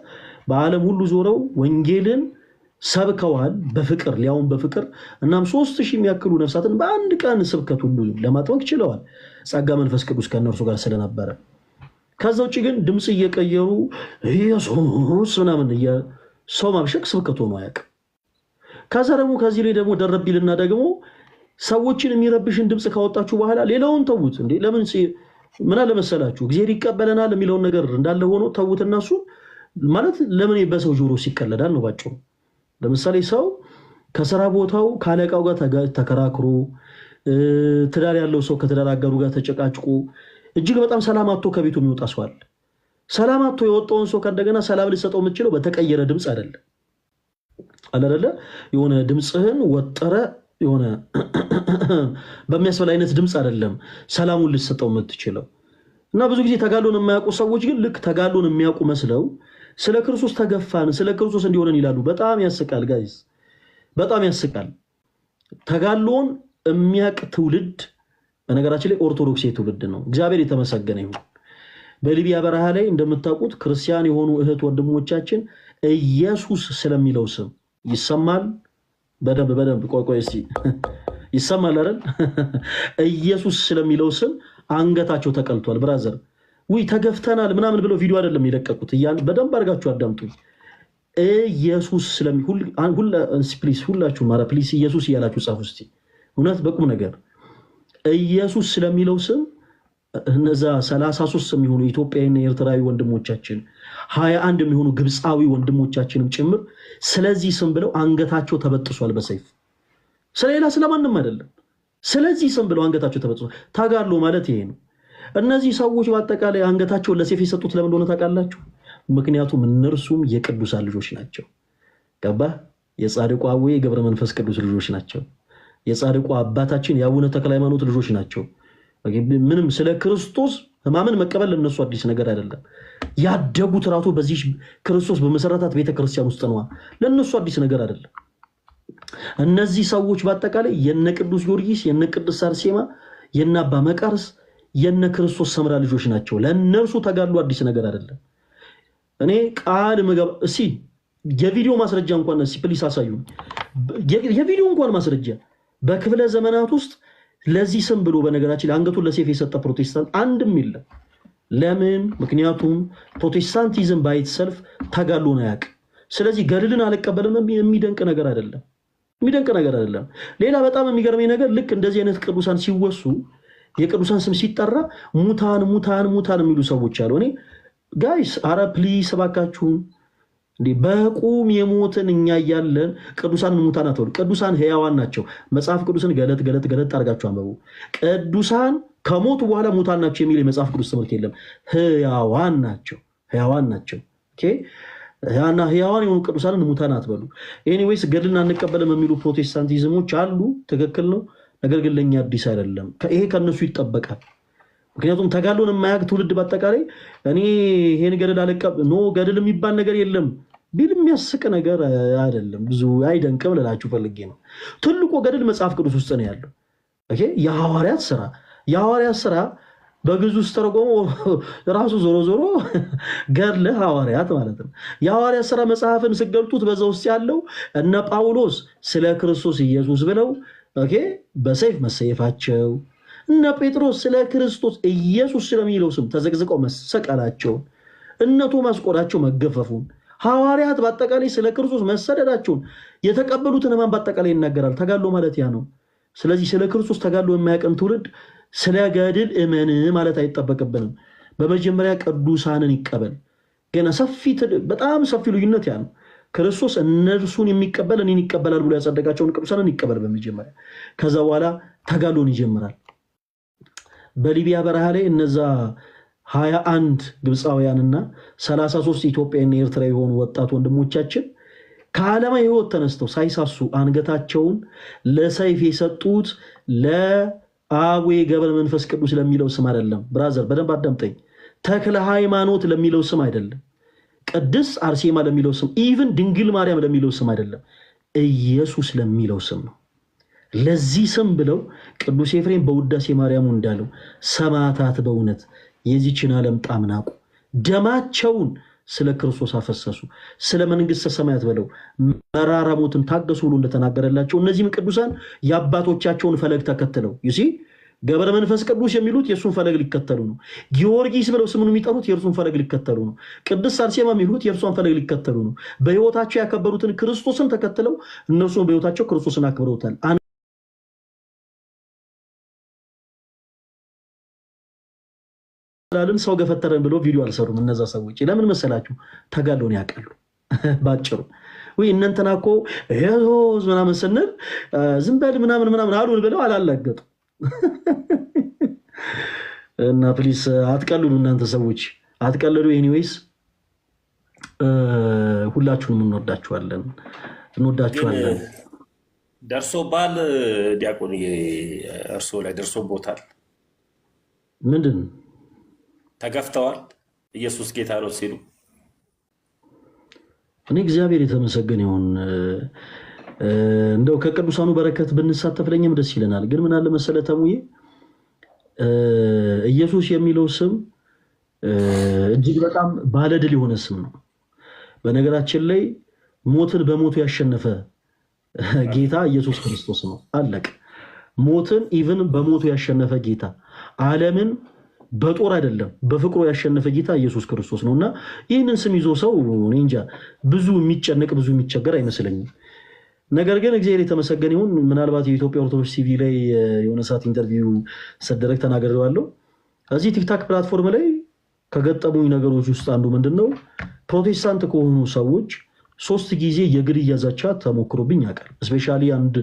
Speaker 3: በዓለም ሁሉ ዞረው ወንጌልን ሰብከዋል፣ በፍቅር ሊያውን በፍቅር። እናም 3000 የሚያክሉ ነፍሳትን በአንድ ቀን ስብከት ሁሉ ለማጥመቅ ችለዋል፣ ጸጋ መንፈስ ቅዱስ ከእነርሱ ጋር ስለነበረ። ከዛ ውጭ ግን ድምፅ እየቀየሩ ኢየሱስ ምናምን ሰው ማብሸቅ ስብከት ሆኖ አያውቅም። ከዛ ደግሞ ከዚህ ላይ ደግሞ ደረቢልና ደግሞ ሰዎችን የሚረብሽን ድምፅ ካወጣችሁ በኋላ ሌላውን ተዉት። እንዴ ለምን ምን አለ መሰላችሁ እግዚአብሔር ይቀበለናል የሚለውን ነገር እንዳለ ሆኖ ተዉትና እሱ ማለት ለምን በሰው ጆሮ ሲቀለዳል ነው ባጭሩ። ለምሳሌ ሰው ከስራ ቦታው ካለቃው ጋር ተከራክሮ ትዳር ያለው ሰው ከትዳር አጋሩ ጋር ተጨቃጭቆ እጅግ በጣም ሰላም አጥቶ ከቤቱ የሚወጣ ሰው አለ። ሰላም አጥቶ የወጣውን ሰው ከእንደገና ሰላም ሊሰጠው የምትችለው በተቀየረ ድምፅ አይደለም። አለለ የሆነ ድምፅህን ወጠረ የሆነ በሚያስበላ አይነት ድምፅ አይደለም ሰላሙን ልትሰጠው የምትችለው። እና ብዙ ጊዜ ተጋድሎን የማያውቁ ሰዎች ግን ልክ ተጋድሎን የሚያውቁ መስለው ስለ ክርስቶስ ተገፋን፣ ስለ ክርስቶስ እንዲሆነን ይላሉ። በጣም ያስቃል ጋይስ፣ በጣም ያስቃል። ተጋድሎን የሚያውቅ ትውልድ በነገራችን ላይ ኦርቶዶክስ ትውልድ ነው። እግዚአብሔር የተመሰገነ ይሁን። በሊቢያ በረሃ ላይ እንደምታውቁት ክርስቲያን የሆኑ እህት ወንድሞቻችን ኢየሱስ ስለሚለው ስም ይሰማል። በደንብ ቆይ እስቲ ይሰማል አይደል? ኢየሱስ ስለሚለው ስም አንገታቸው ተቀልቷል። ብራዘር ውይ ተገፍተናል ምናምን ብለው ቪዲዮ አይደለም የለቀቁት። በደንብ አድርጋችሁ አዳምጡ። ኢየሱስ ሁላችሁ ማራ ፕሊስ ኢየሱስ እያላችሁ ጻፉ እስቲ። እውነት በቁም ነገር ኢየሱስ ስለሚለው ስም እነዛ 33 የሚሆኑ ኢትዮጵያዊና ኤርትራዊ ወንድሞቻችን 21 የሚሆኑ ግብፃዊ ወንድሞቻችንም ጭምር ስለዚህ ስም ብለው አንገታቸው ተበጥሷል በሰይፍ። ስለሌላ ስለማንም አይደለም። ስለዚህ ስም ብለው አንገታቸው ተበጥሷል። ተጋድሎ ማለት ይሄ ነው። እነዚህ ሰዎች በአጠቃላይ አንገታቸውን ለሰይፍ የሰጡት ለምን እንደሆነ ታውቃላችሁ? ምክንያቱም እነርሱም የቅዱሳን ልጆች ናቸው። ገባህ? የጻድቁ አቡነ ገብረ መንፈስ ቅዱስ ልጆች ናቸው። የጻድቁ አባታችን የአቡነ ተክለ ሃይማኖት ልጆች ናቸው። ምንም ስለ ክርስቶስ ሕማምን መቀበል ለነሱ አዲስ ነገር አይደለም። ያደጉት ራሱ በዚህ ክርስቶስ በመሰረታት ቤተክርስቲያን ውስጥ ነው። ለነሱ አዲስ ነገር አይደለም። እነዚህ ሰዎች በአጠቃላይ የነ ቅዱስ ጊዮርጊስ፣ የነ ቅዱስ አርሴማ፣ የነ አባ መቃርስ፣ የነ ክርስቶስ ሰምራ ልጆች ናቸው። ለነርሱ ተጋድሎ አዲስ ነገር አይደለም። እኔ ቃል መገብ እሺ፣ የቪዲዮ ማስረጃ እንኳን እሺ ፕሊስ አሳዩ። የቪዲዮ እንኳን ማስረጃ በክፍለ ዘመናት ውስጥ ለዚህ ስም ብሎ በነገራችን አንገቱን ለሰይፍ የሰጠ ፕሮቴስታንት አንድም የለም። ለምን? ምክንያቱም ፕሮቴስታንቲዝም ባይትሰልፍ ተጋድሎን አያውቅም። ስለዚህ ገድልን አልቀበልም የሚደንቅ ነገር አይደለም። የሚደንቅ ነገር አይደለም። ሌላ በጣም የሚገርመኝ ነገር ልክ እንደዚህ አይነት ቅዱሳን ሲወሱ የቅዱሳን ስም ሲጠራ ሙታን ሙታን ሙታን የሚሉ ሰዎች አሉ። እኔ ጋይስ አረ ፕሊስ እባካችሁን እንዴ በቁም የሞትን እኛ እያለን ቅዱሳንን ሙታን አትበሉ። ቅዱሳን ሕያዋን ናቸው። መጽሐፍ ቅዱስን ገለጥ አድርጋችሁ አንበቡ። ቅዱሳን ከሞቱ በኋላ ሙታን ናቸው የሚል የመጽሐፍ ቅዱስ ትምህርት የለም። ሕያዋን ናቸው። ኦኬ ያና ሕያዋን የሆኑ ቅዱሳንን ሙታን አትበሉ። ኤኒዌይስ ገድልን አንቀበልም የሚሉ ፕሮቴስታንቲዝሞች አሉ። ትክክል ነው። ነገር ግን ለኛ አዲስ አይደለም። ይሄ ከነሱ ይጠበቃል። ምክንያቱም ተጋድሎን የማያውቅ ትውልድ በአጠቃላይ እኔ ይሄን ገድል አልቀበልም ገድል የሚባል ነገር የለም ቢል የሚያስቅ ነገር አይደለም። ብዙ አይደንቅም ልላችሁ ፈልጌ ነው። ትልቁ ገድል መጽሐፍ ቅዱስ ውስጥ ነው ያለው። ኦኬ የሐዋርያት ስራ በግዕዝ ውስጥ ተረጎሞ ራሱ ዞሮ ገድለ ሐዋርያት ማለት ነው። የሐዋርያት ስራ መጽሐፍን ስገልጡት በዛ ውስጥ ያለው እነ ጳውሎስ ስለ ክርስቶስ ኢየሱስ ብለው ኦኬ በሰይፍ መሰየፋቸው፣ እነ ጴጥሮስ ስለ ክርስቶስ ኢየሱስ ስለሚለው ስም ተዘቅዝቀው መሰቀላቸውን፣ እነ ቶማስ ቆዳቸው መገፈፉን፣ ሐዋርያት በአጠቃላይ ስለ ክርስቶስ መሰደዳቸውን የተቀበሉትን ሕማም በአጠቃላይ ይናገራል። ተጋድሎ ማለት ያ ነው። ስለዚህ ስለ ክርስቶስ ተጋድሎ የማያውቅን ትውልድ ስለ ገድል እመን ማለት አይጠበቅብንም። በመጀመሪያ ቅዱሳንን ይቀበል። ገና በጣም ሰፊ ልዩነት ያ ነው። ክርስቶስ እነርሱን የሚቀበል እኔን ይቀበላል ብሎ ያጸደቃቸውን ቅዱሳንን ይቀበል በመጀመሪያ። ከዛ በኋላ ተጋድሎን ይጀምራል። በሊቢያ በረሃ ላይ እነዛ 21 ግብፃውያንና 33 ኢትዮጵያና ኤርትራ የሆኑ ወጣት ወንድሞቻችን ከዓለማዊ ሕይወት ተነስተው ሳይሳሱ አንገታቸውን ለሰይፍ የሰጡት ለአቡነ ገብረ መንፈስ ቅዱስ ለሚለው ስም አይደለም። ብራዘር በደንብ አዳምጠኝ። ተክለ ሃይማኖት ለሚለው ስም አይደለም። ቅድስት አርሴማ ለሚለው ስም፣ ኢቭን ድንግል ማርያም ለሚለው ስም አይደለም። ኢየሱስ ለሚለው ስም ነው። ለዚህ ስም ብለው ቅዱስ ኤፍሬም በውዳሴ ማርያሙ እንዳለው ሰማዕታት በእውነት የዚችን ዓለም ጣም ናቁ፣ ደማቸውን ስለ ክርስቶስ አፈሰሱ፣ ስለ መንግሥተ ሰማያት ብለው መራራ ሞትን ታገሱ ብሎ እንደተናገረላቸው እነዚህም ቅዱሳን የአባቶቻቸውን ፈለግ ተከትለው ይሲ ገብረ መንፈስ ቅዱስ የሚሉት የእሱን ፈለግ ሊከተሉ ነው። ጊዮርጊስ ብለው ስሙን የሚጠሩት የእርሱን ፈለግ ሊከተሉ ነው። ቅድስት አርሴማ የሚሉት የእርሷን ፈለግ ሊከተሉ ነው። በሕይወታቸው ያከበሩትን ክርስቶስን ተከትለው እነርሱን በሕይወታቸው ክርስቶስን አክብረውታል። ሰው ገፈተረን ብሎ ቪዲዮ አልሰሩም። እነዛ ሰዎች ለምን መሰላችሁ? ተጋድሎን ያውቃሉ። ባጭሩ ወይ እነንተና እኮ ኢየሱስ ምናምን ስንል ዝም በል ምናምን አሉን ብለው አላላገጡ እና ፕሊስ አትቀልዱ፣ እናንተ ሰዎች አትቀልዱ። ኤኒዌይስ ሁላችሁንም እንወዳችኋለን።
Speaker 2: ደርሶባል ዲያቆን እርሶ ላይ ደርሶቦታል?
Speaker 3: ምንድን
Speaker 2: ተገፍተዋል ኢየሱስ ጌታ ነው ሲሉ?
Speaker 3: እኔ እግዚአብሔር የተመሰገነ ይሁን እንደው ከቅዱሳኑ በረከት ብንሳተፍ ለኛም ደስ ይለናል። ግን ምን አለ መሰለ ተሙዬ ኢየሱስ የሚለው ስም እጅግ በጣም ባለድል የሆነ ስም ነው። በነገራችን ላይ ሞትን በሞቱ ያሸነፈ ጌታ ኢየሱስ ክርስቶስ ነው። አለቀ። ሞትን ኢቭን በሞቱ ያሸነፈ ጌታ፣ ዓለምን በጦር አይደለም በፍቅሩ ያሸነፈ ጌታ ኢየሱስ ክርስቶስ ነውና ይህንን ስም ይዞ ሰው እኔ እንጃ ብዙ የሚጨነቅ ብዙ የሚቸገር አይመስለኝም። ነገር ግን እግዚአብሔር የተመሰገነ ይሁን። ምናልባት የኢትዮጵያ ኦርቶዶክስ ቲቪ ላይ የሆነ ሰዓት ኢንተርቪው ሰደረግ ተናግሬዋለሁ። እዚህ ቲክታክ ፕላትፎርም ላይ ከገጠሙኝ ነገሮች ውስጥ አንዱ ምንድነው ፕሮቴስታንት ከሆኑ ሰዎች 3 ጊዜ የግድያ ዛቻ ተሞክሮብኝ ያውቃል። እስፔሻሊ አንድ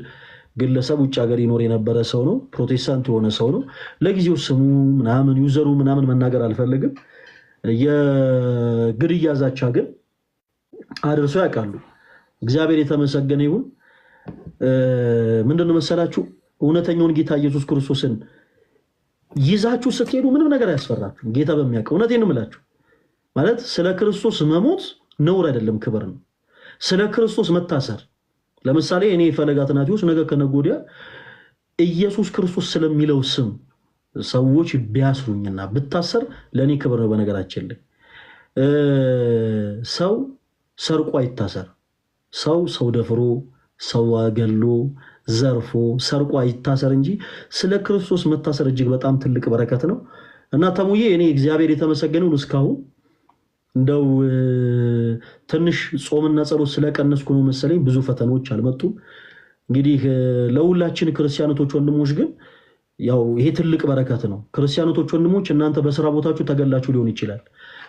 Speaker 3: ግለሰብ ውጭ ሀገር ይኖር የነበረ ሰው ነው፣ ፕሮቴስታንት የሆነ ሰው ነው። ለጊዜው ስሙ ምናምን ዩዘሩ ምናምን መናገር አልፈልግም። የግድያ ዛቻ ግን አድርሰው ያውቃሉ። እግዚአብሔር የተመሰገነ ይሁን። ምንድነው መሰላችሁ እውነተኛውን ጌታ ኢየሱስ ክርስቶስን ይዛችሁ ስትሄዱ ምንም ነገር አያስፈራችሁም። ጌታ በሚያውቀው እውነቴን ነው የምላችሁ። ማለት ስለ ክርስቶስ መሞት ነውር አይደለም፣ ክብር ነው። ስለ ክርስቶስ መታሰር ለምሳሌ እኔ ፈለገ አትናቴዎስ ነገ ከነገ ወዲያ ኢየሱስ ክርስቶስ ስለሚለው ስም ሰዎች ቢያስሩኝና ብታሰር ለእኔ ክብር ነው። በነገራችን ላይ ሰው ሰርቆ አይታሰር። ሰው ደፍሮ ሰው ገሎ ዘርፎ ሰርቆ አይታሰር እንጂ ስለ ክርስቶስ መታሰር እጅግ በጣም ትልቅ በረከት ነው እና ተሙዬ እኔ እግዚአብሔር የተመሰገነውን እስካሁን እንደው ትንሽ ጾምና ጸሎት ስለቀነስኩ ነው መሰለኝ ብዙ ፈተናዎች አልመጡም። እንግዲህ ለሁላችን ክርስቲያኖች ወንድሞች ግን ያው ይሄ ትልቅ በረከት ነው። ክርስቲያኖች ወንድሞች እናንተ በስራ ቦታችሁ ተገላችሁ ሊሆን ይችላል።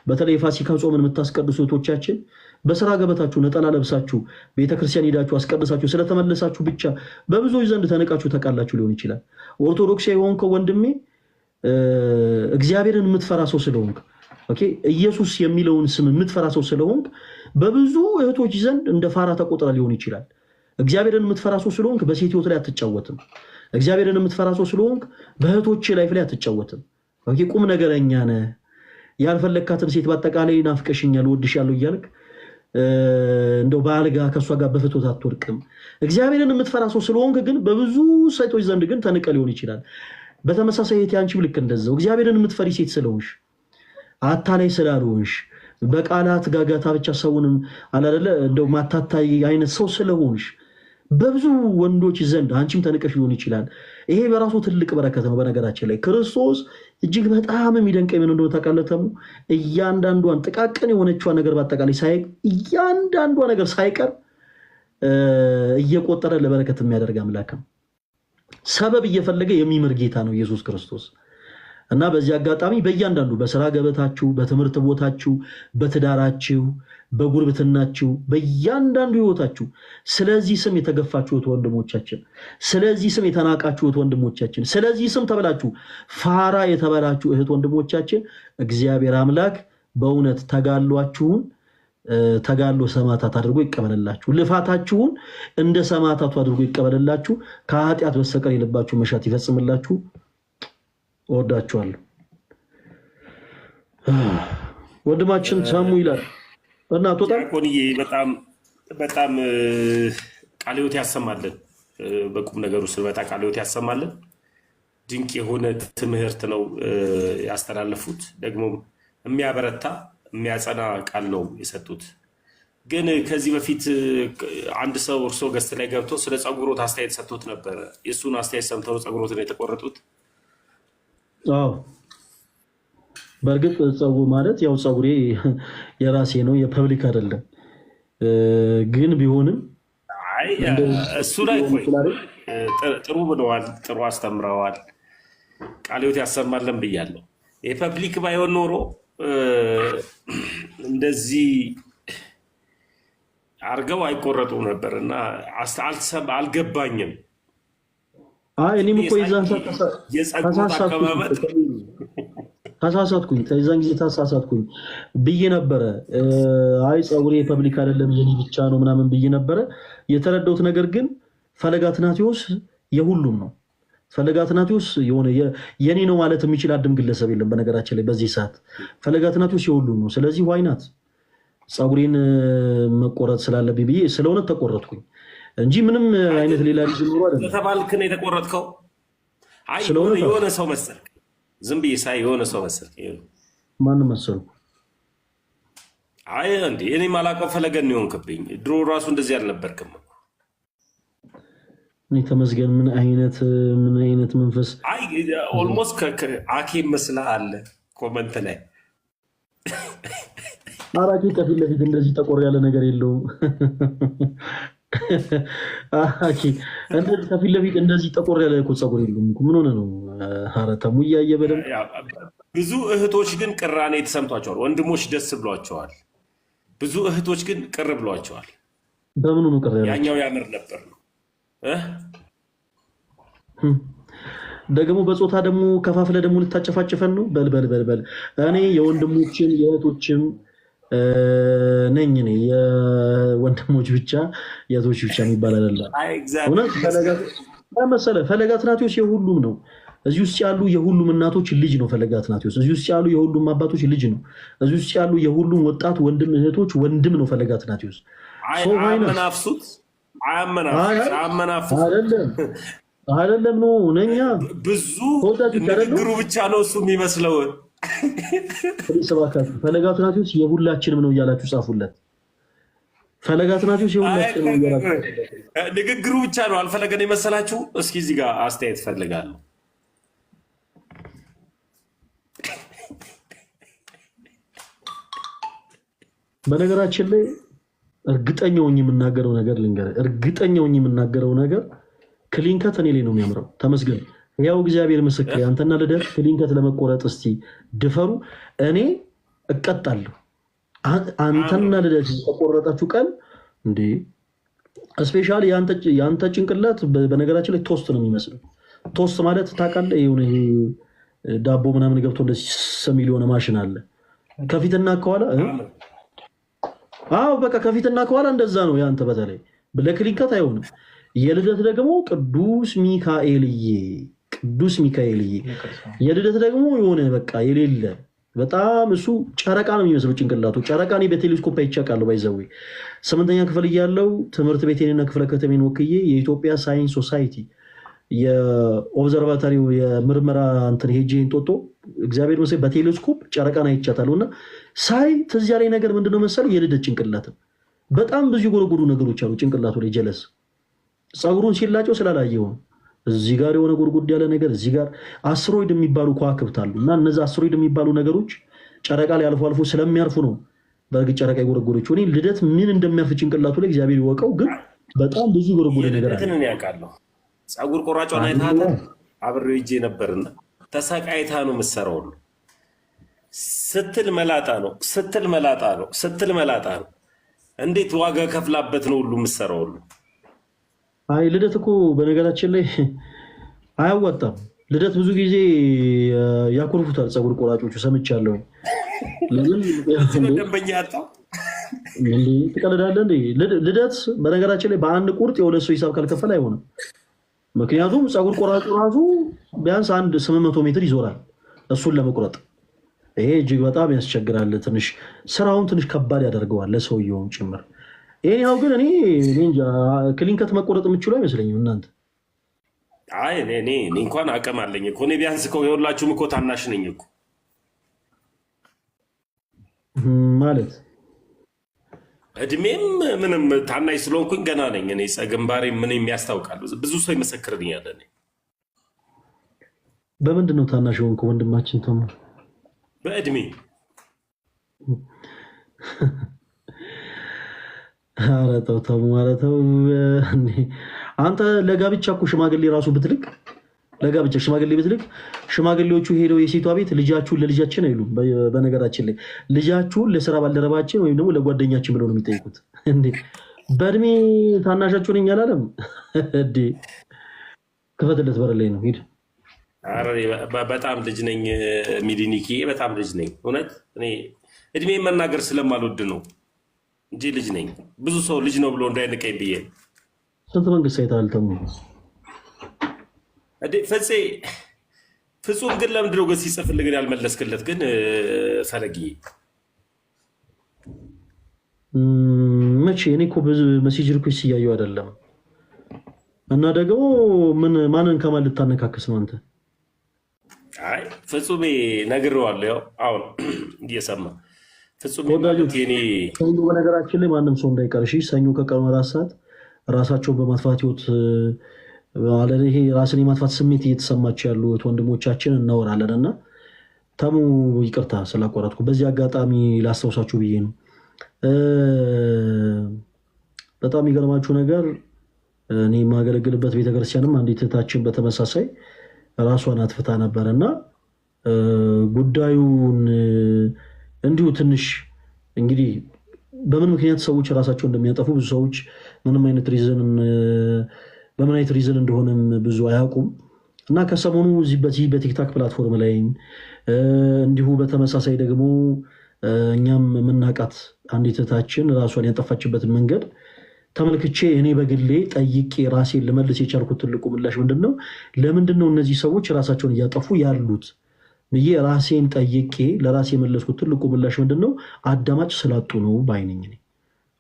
Speaker 3: በተለይ የፋሲካ ጾምን የምታስቀድሱ እህቶቻችን በስራ ገበታችሁ ነጠላ ለብሳችሁ ቤተክርስቲያን ሄዳችሁ አስቀድሳችሁ ስለተመለሳችሁ ብቻ በብዙዎች ዘንድ ተነቃችሁ ተቃላችሁ ሊሆን ይችላል። ኦርቶዶክስ የሆንከው ወንድሜ እግዚአብሔርን የምትፈራ ሰው ስለሆንክ ኦኬ ኢየሱስ የሚለውን ስም የምትፈራ ሰው ስለሆንክ በብዙ እህቶች ዘንድ እንደ ፋራ ተቆጥረ ሊሆን ይችላል። እግዚአብሔርን የምትፈራ ሰው ስለሆንክ በሴት ህይወት ላይ አትጫወትም። እግዚአብሔርን የምትፈራ ሰው ስለሆንክ በእህቶች ላይፍ ላይ አትጫወትም። ኦኬ ቁም ነገረኛ ነህ። ያልፈለካትን ሴት በአጠቃላይ ናፍቀሽኛል ወድሻለሁ እያልክ እንደው ባልጋ ከሷ ጋር በፍቶት አትወድቅም። እግዚአብሔርን የምትፈራ ሰው ስለሆንክ ግን በብዙ ሴቶች ዘንድ ግን ተንቀ ሊሆን ይችላል። በተመሳሳይ አንቺም ልክ እንደዛው እግዚአብሔርን የምትፈሪ ሴት ስለሆንሽ አታላይ ስላልሆንሽ በቃላት ጋጋታ ብቻ ሰውንም አላደለ እንደው ማታታይ አይነት ሰው ስለሆንሽ በብዙ ወንዶች ዘንድ አንቺም ተንቀሽ ሊሆን ይችላል። ይሄ በራሱ ትልቅ በረከት ነው። በነገራችን ላይ ክርስቶስ እጅግ በጣም የሚደንቀኝ ምን እንደሆነ ታውቃለህ? እያንዳንዷን ጥቃቅን የሆነችዋ ነገር በአጠቃላይ እያንዳንዷ ነገር ሳይቀር እየቆጠረ ለበረከት የሚያደርግ አምላክ ነው። ሰበብ እየፈለገ የሚምር ጌታ ነው ኢየሱስ ክርስቶስ። እና በዚህ አጋጣሚ በእያንዳንዱ በስራ ገበታችሁ፣ በትምህርት ቦታችሁ፣ በትዳራችሁ፣ በጉርብትናችሁ፣ በእያንዳንዱ ህይወታችሁ ስለዚህ ስም የተገፋችሁት ወንድሞቻችን፣ ስለዚህ ስም የተናቃችሁት ወንድሞቻችን፣ ስለዚህ ስም ተበላችሁ ፋራ የተበላችሁ እህት ወንድሞቻችን እግዚአብሔር አምላክ በእውነት ተጋሏችሁን ተጋሎ ሰማዕታት አድርጎ ይቀበልላችሁ። ልፋታችሁን እንደ ሰማዕታቱ አድርጎ ይቀበልላችሁ። ከኃጢአት በስተቀር የልባችሁ መሻት ይፈጽምላችሁ። ወዳችኋለሁ። ወንድማችን ሳሙ ይላል እና
Speaker 2: ዲያቆንዬ በጣም ቃለ ሕይወት ያሰማልን። በቁም ነገሩ ስንመጣ ቃለ ሕይወት ያሰማልን። ድንቅ የሆነ ትምህርት ነው ያስተላለፉት። ደግሞ የሚያበረታ የሚያጸና ቃል ነው የሰጡት። ግን ከዚህ በፊት አንድ ሰው እርሶ ገስት ላይ ገብቶ ስለ ጸጉሮት አስተያየት ሰጥቶት ነበረ። የእሱን አስተያየት ሰምተው ጸጉሮትን የተቆረጡት?
Speaker 3: አዎ በእርግጥ ጸጉር ማለት ያው ጸጉሬ የራሴ ነው የፐብሊክ አይደለም። ግን ቢሆንም
Speaker 2: እሱ ላይ ቆይ ጥሩ ብለዋል፣ ጥሩ አስተምረዋል። ቃለ ሕይወት ያሰማለን ብያለሁ። የፐብሊክ ባይሆን ኖሮ እንደዚህ አርገው አይቆረጡም ነበር እና አልገባኝም።
Speaker 3: እኔም እኮ የዛን ተሳሳትኩኝ፣ ከዛን ጊዜ ተሳሳትኩኝ ብዬ ነበረ። አይ ፀጉሬ ፐብሊክ አይደለም የኔ ብቻ ነው ምናምን ብዬ ነበረ። የተረዳሁት ነገር ግን ፈለገ አትናቴዎስ የሁሉም ነው። ፈለገ አትናቴዎስ የሆነ የኔ ነው ማለት የሚችል አንድም ግለሰብ የለም። በነገራችን ላይ በዚህ ሰዓት ፈለገ አትናቴዎስ የሁሉም ነው። ስለዚህ ዋይናት ፀጉሬን መቆረጥ ስላለብኝ ብዬ ስለእውነት ተቆረጥኩኝ እንጂ ምንም አይነት ሌላ ልጅ ኖሮ አይደለም።
Speaker 2: ተባልክ ነው የተቆረጥከው? አይ የሆነ ሰው መሰልክ። ዝም ብዬ ሳይ የሆነ ሰው መሰልክ።
Speaker 3: ማንም መሰልኩ?
Speaker 2: አይ እንዴ እኔ ማላውቀው ፈለገን ነው የሆንክብኝ። ድሮ ራሱ እንደዚህ አልነበርክም።
Speaker 3: እኔ ተመስገን። ምን አይነት መንፈስ!
Speaker 2: አይ ኦልሞስት አኬም መስለሃል ኮመንት ላይ።
Speaker 3: አራቂ ከፊት ለፊት እንደዚህ ጠቆር ያለ ነገር የለውም። አኪ እንደዚህ ከፊት ለፊት እንደዚህ ጠቆር ያለ እኮ ፀጉር የለውም። ምን ሆነ ነው? ኧረ ተሙ እያየ በደምብ
Speaker 2: ብዙ እህቶች ግን ቅራኔ ተሰምቷቸዋል። ወንድሞች ደስ ብሏቸዋል። ብዙ እህቶች ግን ቅር ብሏቸዋል።
Speaker 3: በምኑ ነው ቅር ያለው?
Speaker 2: ያኛው ያምር ነበር ነው
Speaker 3: ደግሞ በጾታ ደግሞ ከፋፍለ ደግሞ ልታጨፋጭፈን ነው። በል እኔ የወንድሞችን የእህቶችም ነኝ። እኔ የወንድሞች ብቻ የእህቶች ብቻ የሚባል አይደለም። ፈለገ አትናቴዎስ የሁሉም ነው። እዚህ ውስጥ ያሉ የሁሉም እናቶች ልጅ ነው ፈለገ አትናቴዎስ። እዚህ ውስጥ ያሉ የሁሉም አባቶች ልጅ ነው። እዚህ ውስጥ ያሉ የሁሉም ወጣት ወንድም እህቶች ወንድም ነው ፈለገ አትናቴዎስ።
Speaker 2: አያመናፍሱት
Speaker 3: አይደለም ነው ነኛ
Speaker 2: ብዙ ንግግሩ ብቻ ነው እሱ የሚመስለው።
Speaker 3: ፈለገ አትናቴዎስ የሁላችንም ነው እያላችሁ ጻፉለት። ፈለገ አትናቴዎስ የሁላችንም ነው እያላችሁ።
Speaker 2: ንግግሩ ብቻ ነው አልፈለገን የመሰላችሁ? እስኪ እዚህ ጋር አስተያየት ፈልጋለሁ።
Speaker 3: በነገራችን ላይ እርግጠኛው የምናገረው ነገር ልንገርህ፣ እርግጠኛው የምናገረው ነገር ክሊንከት እኔ ላይ ነው የሚያምረው። ተመስገን ያው እግዚአብሔር ምስክር፣ አንተና ልደት ክሊንከት ለመቆረጥ እስቲ ድፈሩ። እኔ እቀጣለሁ። አንተና ልደት ተቆረጣችሁ ቀን እንዴ! ስፔሻሊ የአንተ ጭንቅላት በነገራችን ላይ ቶስት ነው የሚመስለው። ቶስት ማለት ታውቃለህ? የሆነ ዳቦ ምናምን ገብቶ እንደዚህ ሰሚል የሆነ ማሽን አለ ከፊትና ከኋላ። አዎ በቃ ከፊትና ከኋላ እንደዛ ነው ያንተ። በተለይ ለክሊንከት አይሆንም። የልደት ደግሞ ቅዱስ ሚካኤልዬ የልደት ደግሞ የሆነ በቃ የሌለ በጣም እሱ ጨረቃ ነው የሚመስለው ጭንቅላቱ። ጨረቃ እኔ በቴሌስኮፕ አይቻቃለሁ። ባይዘዌ 8ኛ ክፍል እያለው ትምህርት ቤቴንና ክፍለ ከተሜን ወክዬ የኢትዮጵያ ሳይንስ ሶሳይቲ የኦብዘርቫቶሪው የምርመራ እንትን ሄጄ እንጦጦ እግዚአብሔር መሰለኝ በቴሌስኮፕ ጨረቃን አይቻታለሁ። እና ሳይ ትዝ ያለኝ ነገር ምንድነው መሰለኝ? የልደት ጭንቅላት በጣም ብዙ የጎረጎዱ ነገሮች አሉ ጭንቅላቱ ላይ። ጀለስ ፀጉሩን ሲላጨው ስላላየው እዚህ ጋር የሆነ ጎርጎድ ያለ ነገር፣ እዚህ ጋር አስትሮይድ የሚባሉ ከዋክብት አሉ። እና እነዚህ አስትሮይድ የሚባሉ ነገሮች ጨረቃ ላይ አልፎ አልፎ ስለሚያርፉ ነው በእርግጥ ጨረቃ የጎረጎደችው። እኔ ልደት ምን እንደሚያርፍ ጭንቅላቱ ላይ እግዚአብሔር ይወቀው፣ ግን በጣም ብዙ የጎረጎደ ነገር አለ።
Speaker 2: ፀጉር ቆራጯን አይተሃታል? አብሬው ሂጄ ነበርና ተሰቃይታ ነው የምትሰራው። ስትል መላጣ ነው። እንዴት ዋጋ ከፍላበት ነው ሁሉ የምትሰራው።
Speaker 3: አይ ልደት እኮ በነገራችን ላይ አያዋጣም። ልደት ብዙ ጊዜ ያኮርፉታል ፀጉር ቆራጮቹ ሰምቻለሁ።
Speaker 2: ደንበኛ ያጣው
Speaker 3: ትቀልዳለህ እንዴ? ልደት በነገራችን ላይ በአንድ ቁርጥ የሁለት ሰው ሂሳብ ካልከፈል አይሆንም። ምክንያቱም ፀጉር ቆራጩ ራሱ ቢያንስ 800 ሜትር ይዞራል እሱን ለመቁረጥ። ይሄ እጅግ በጣም ያስቸግራል። ትንሽ ስራውን ትንሽ ከባድ ያደርገዋል ለሰውየውም ጭምር። ይሄኛው ግን እኔ እንጃ ክሊንከት መቆረጥ የምችሉ አይመስለኝም። እናንተ?
Speaker 2: አይ እኔ እንኳን አቅም አለኝ እኮ እኔ ቢያንስ እኮ የሁላችሁም እኮ ታናሽ ነኝ እኮ
Speaker 3: ማለት
Speaker 2: እድሜም ምንም ታናሽ ስለሆንኩኝ ገና ነኝ። እኔ ግንባሬ ምንም ያስታውቃሉ። ብዙ ሰው ይመሰክርልኛል። እኔ
Speaker 3: በምንድን ነው ታናሽ ሆንኩ? ወንድማችን ተሙ
Speaker 2: በእድሜ
Speaker 3: ኧረ ተው ተሙ ማለት ነው። አንተ ለጋብቻ እኮ ሽማግሌ ራሱ ብትልክ ለጋብቻ ሽማግሌ ብትልክ ሽማግሌዎቹ ሄደው የሴቷ ቤት ልጃችሁን ለልጃችን አይሉም። በነገራችን ላይ ልጃችሁን ለስራ ባልደረባችን ወይም ደግሞ ለጓደኛችን ብለው ነው የሚጠይቁት። እንዴ በእድሜ ታናሻችሁ ነኝ አላለም እንዴ? ክፈትለት በር ላይ ነው ሂድ።
Speaker 2: በጣም ልጅ ነኝ ሚዲኒኪ፣ በጣም ልጅ ነኝ። እውነት እኔ እድሜ መናገር ስለማልወድ ነው እንጂ ልጅ ነኝ። ብዙ ሰው ልጅ ነው ብሎ እንዳይንቀኝ ብዬ
Speaker 3: ስንት መንግስት አይተሃል ተሙ?
Speaker 2: ፈፄ ፍጹም ግን ለምንድን ነው ሲጽፍልህ ግን ያልመለስክለት? ግን ፈለጊ
Speaker 3: መቼ? እኔ እኮ ብዙ መሴጅ ሪኩዌስት እያየሁ አይደለም። እና ደግሞ ማንን ከማን ልታነካክስ ነው አንተ?
Speaker 2: አይ ፍጹሜ ነግሬዋለሁ። ያው አሁን እየሰማ ፍጹሜ
Speaker 3: ሰኞ በነገራችን ላይ ማንም ሰው እንዳይቀር እሺ። ሰኞ ከቀኑ 4 ሰዓት ራሳቸውን በማጥፋት ህይወት ይሄ ራስን የማጥፋት ስሜት እየተሰማቸው ያሉ ወንድሞቻችን እናወራለን። እና ተሙ ይቅርታ ስላቋረጥኩ በዚህ አጋጣሚ ላስታውሳችሁ ብዬ ነው። በጣም የሚገርማችሁ ነገር እኔ የማገለግልበት ቤተክርስቲያንም አንዲት እህታችን በተመሳሳይ ራሷን አጥፍታ ነበር እና ጉዳዩን እንዲሁ ትንሽ እንግዲህ በምን ምክንያት ሰዎች ራሳቸው እንደሚያጠፉ ብዙ ሰዎች በምን አይነት ሪዝን እንደሆነም ብዙ አያውቁም። እና ከሰሞኑ በዚህ በቲክታክ ፕላትፎርም ላይ እንዲሁ በተመሳሳይ ደግሞ እኛም የምናውቃት አንዲት እህታችን ራሷን ያጠፋችበትን መንገድ ተመልክቼ እኔ በግሌ ጠይቄ ራሴን ልመልስ የቻልኩት ትልቁ ምላሽ ምንድን ነው? ለምንድን ነው እነዚህ ሰዎች ራሳቸውን እያጠፉ ያሉት ብዬ ራሴን ጠይቄ ለራሴ የመለስኩት ትልቁ ምላሽ ምንድን ነው? አዳማጭ ስላጡ ነው ባይነኝ።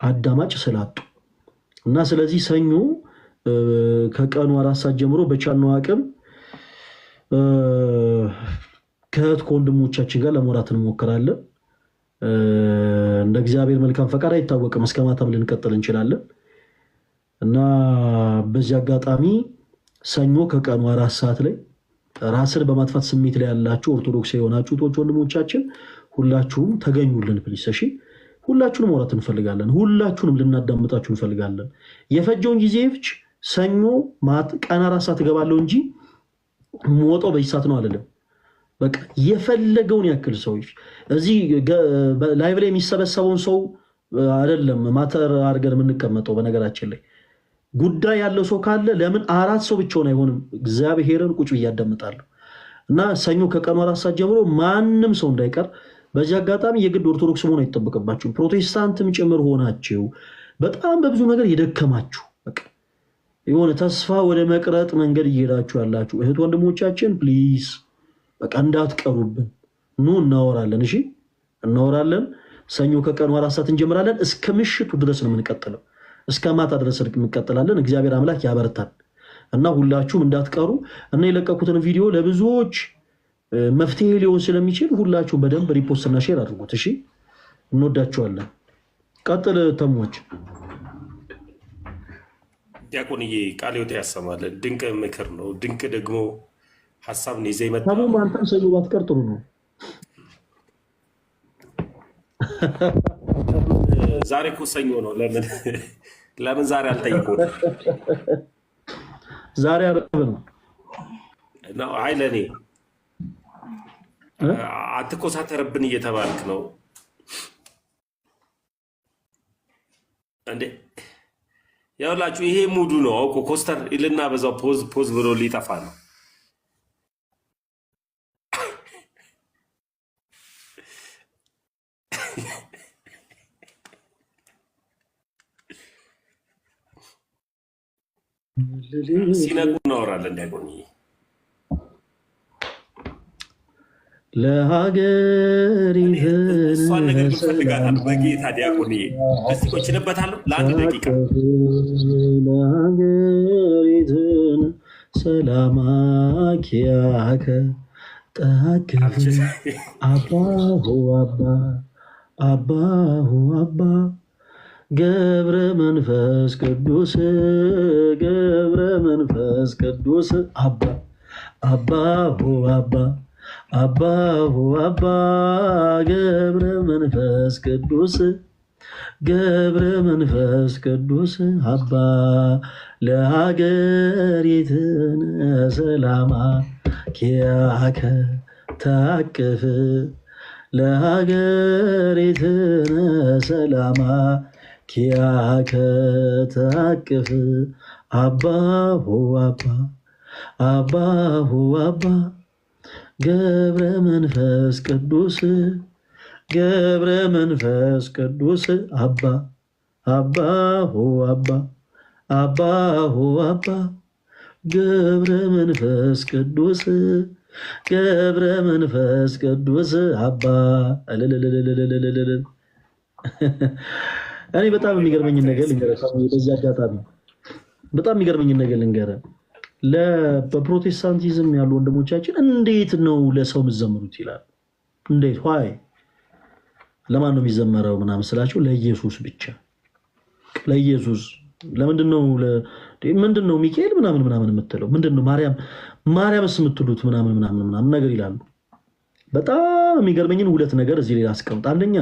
Speaker 3: አዳማጭ ስላጡ እና ስለዚህ ሰኞ ከቀኑ 4 ሰዓት ጀምሮ በቻልነው አቅም ከእህት ከወንድሞቻችን ጋር ለመውራት እንሞክራለን። እንደ እግዚአብሔር መልካም ፈቃድ አይታወቅም፣ እስከ ማታም ልንቀጥል እንችላለን። እና በዚህ አጋጣሚ ሰኞ ከቀኑ 4 ሰዓት ላይ ራስን በማጥፋት ስሜት ላይ ያላችሁ ኦርቶዶክስ የሆናችሁ ወንድሞቻችን ሁላችሁም ተገኙልን ፕሊስ። እሺ ሁላችሁንም ማውራት እንፈልጋለን። ሁላችሁንም ልናዳምጣችሁ እንፈልጋለን። የፈጀውን ጊዜ ሰኞ ቀን 4 ሰዓት እገባለሁ እንጂ የምወጣው በዚህ ሰዓት ነው አይደለም። በቃ የፈለገውን ያክል ሰዎች እዚህ ላይቭ ላይ የሚሰበሰበውን ሰው አይደለም ማተር አድርገን የምንቀመጠው። በነገራችን ላይ ጉዳይ ያለው ሰው ካለ ለምን 4 ሰው ብቻውን አይሆንም? እግዚአብሔርን ቁጭ ብዬ አዳምጣለሁ። እና ሰኞ ከቀኑ 4 ሰዓት ጀምሮ ማንም ሰው እንዳይቀር። በዚህ አጋጣሚ የግድ ኦርቶዶክስ መሆን አይጠበቅባችሁም። ፕሮቴስታንትም ጭምር ሆናችሁ በጣም በብዙ ነገር የደከማችሁ የሆነ ተስፋ ወደ መቅረጥ መንገድ እየሄዳችሁ ያላችሁ እህት ወንድሞቻችን ፕሊዝ በቃ እንዳትቀሩብን። ኑ እናወራለን። እሺ እናወራለን። ሰኞ ከቀኑ 4 ሰዓት እንጀምራለን። እስከ ምሽቱ ድረስ ነው የምንቀጥለው። እስከ ማታ ድረስ እንቀጥላለን። እግዚአብሔር አምላክ ያበርታል እና ሁላችሁም እንዳትቀሩ እና የለቀኩትን ቪዲዮ ለብዙዎች መፍትሄ ሊሆን ስለሚችል ሁላችሁም በደንብ ሪፖስት እና ሼር አድርጉት። እሺ እንወዳችኋለን። ቀጥል ተሞች።
Speaker 2: ዲያቆንዬ ቃለ ሕይወት ያሰማለን። ድንቅ ምክር ነው። ድንቅ ደግሞ ሀሳብ ነው ይዘህ የመጣው።
Speaker 3: ተሙ አንተም ሰኞ ባትቀር ጥሩ ነው።
Speaker 2: ዛሬ እኮ ሰኞ ነው። ለምን ዛሬ አልጠይቁም?
Speaker 3: ዛሬ ዓርብ ነው።
Speaker 2: አይ ለእኔ አትኮሳተርብን እየተባልክ ነው እንዴ? ያውላችሁ ይሄ ሙዱ ነው። አውቆ ኮስተር ይልና በዛው ፖዝ ብሎ ሊጠፋ ነው። ሲነቁ እናወራለን። ዲያቆን
Speaker 3: ለሀገር
Speaker 2: እሷን ነገር ትፈልጋታል። በጌታ ዲያቆን እስቲ ቆይችንበታለሁ ለአንድ ደቂቃ።
Speaker 3: ለሀገሪትን ሰላማኪያከ ጠግብ አባሁ አባሁ አባ ገብረ መንፈስ ቅዱስ ገብረ መንፈስ ቅዱስ አባ አባሁ አባሁ አባ ገብረ መንፈስ ቅዱስ ገብረ መንፈስ ቅዱስ አባ ለሀገሪትን ሰላማ ኪያከ ታቅፍ ለሀገሪትን ሰላማ ኪያከ ታቅፍ አባሁ አባሁ አባ ገብረ መንፈስ ቅዱስ ገብረ መንፈስ ቅዱስ አባ አባሁ አባሆ አባ ገብረ መንፈስ ቅዱስ ገብረ መንፈስ ቅዱስ አባ እኔ በጣም የሚገርመኝን ነገር ልንገርህ። በዚህ አጋጣሚ በጣም የሚገርመኝን ነገር ልንገርህ። በፕሮቴስታንቲዝም ያሉ ወንድሞቻችን እንዴት ነው ለሰው የምትዘምሩት ይላል። እንዴት ይ ለማን ነው የሚዘመረው ምናምን ስላቸው ለኢየሱስ ብቻ ለኢየሱስ። ምንድን ነው ሚካኤል ምናምን ምናምን የምትለው ምንድን ነው ማርያምስ የምትሉት ምናምን ነገር ይላሉ። በጣም የሚገርመኝን ሁለት ነገር እዚህ ላይ አስቀምጥ። አንደኛ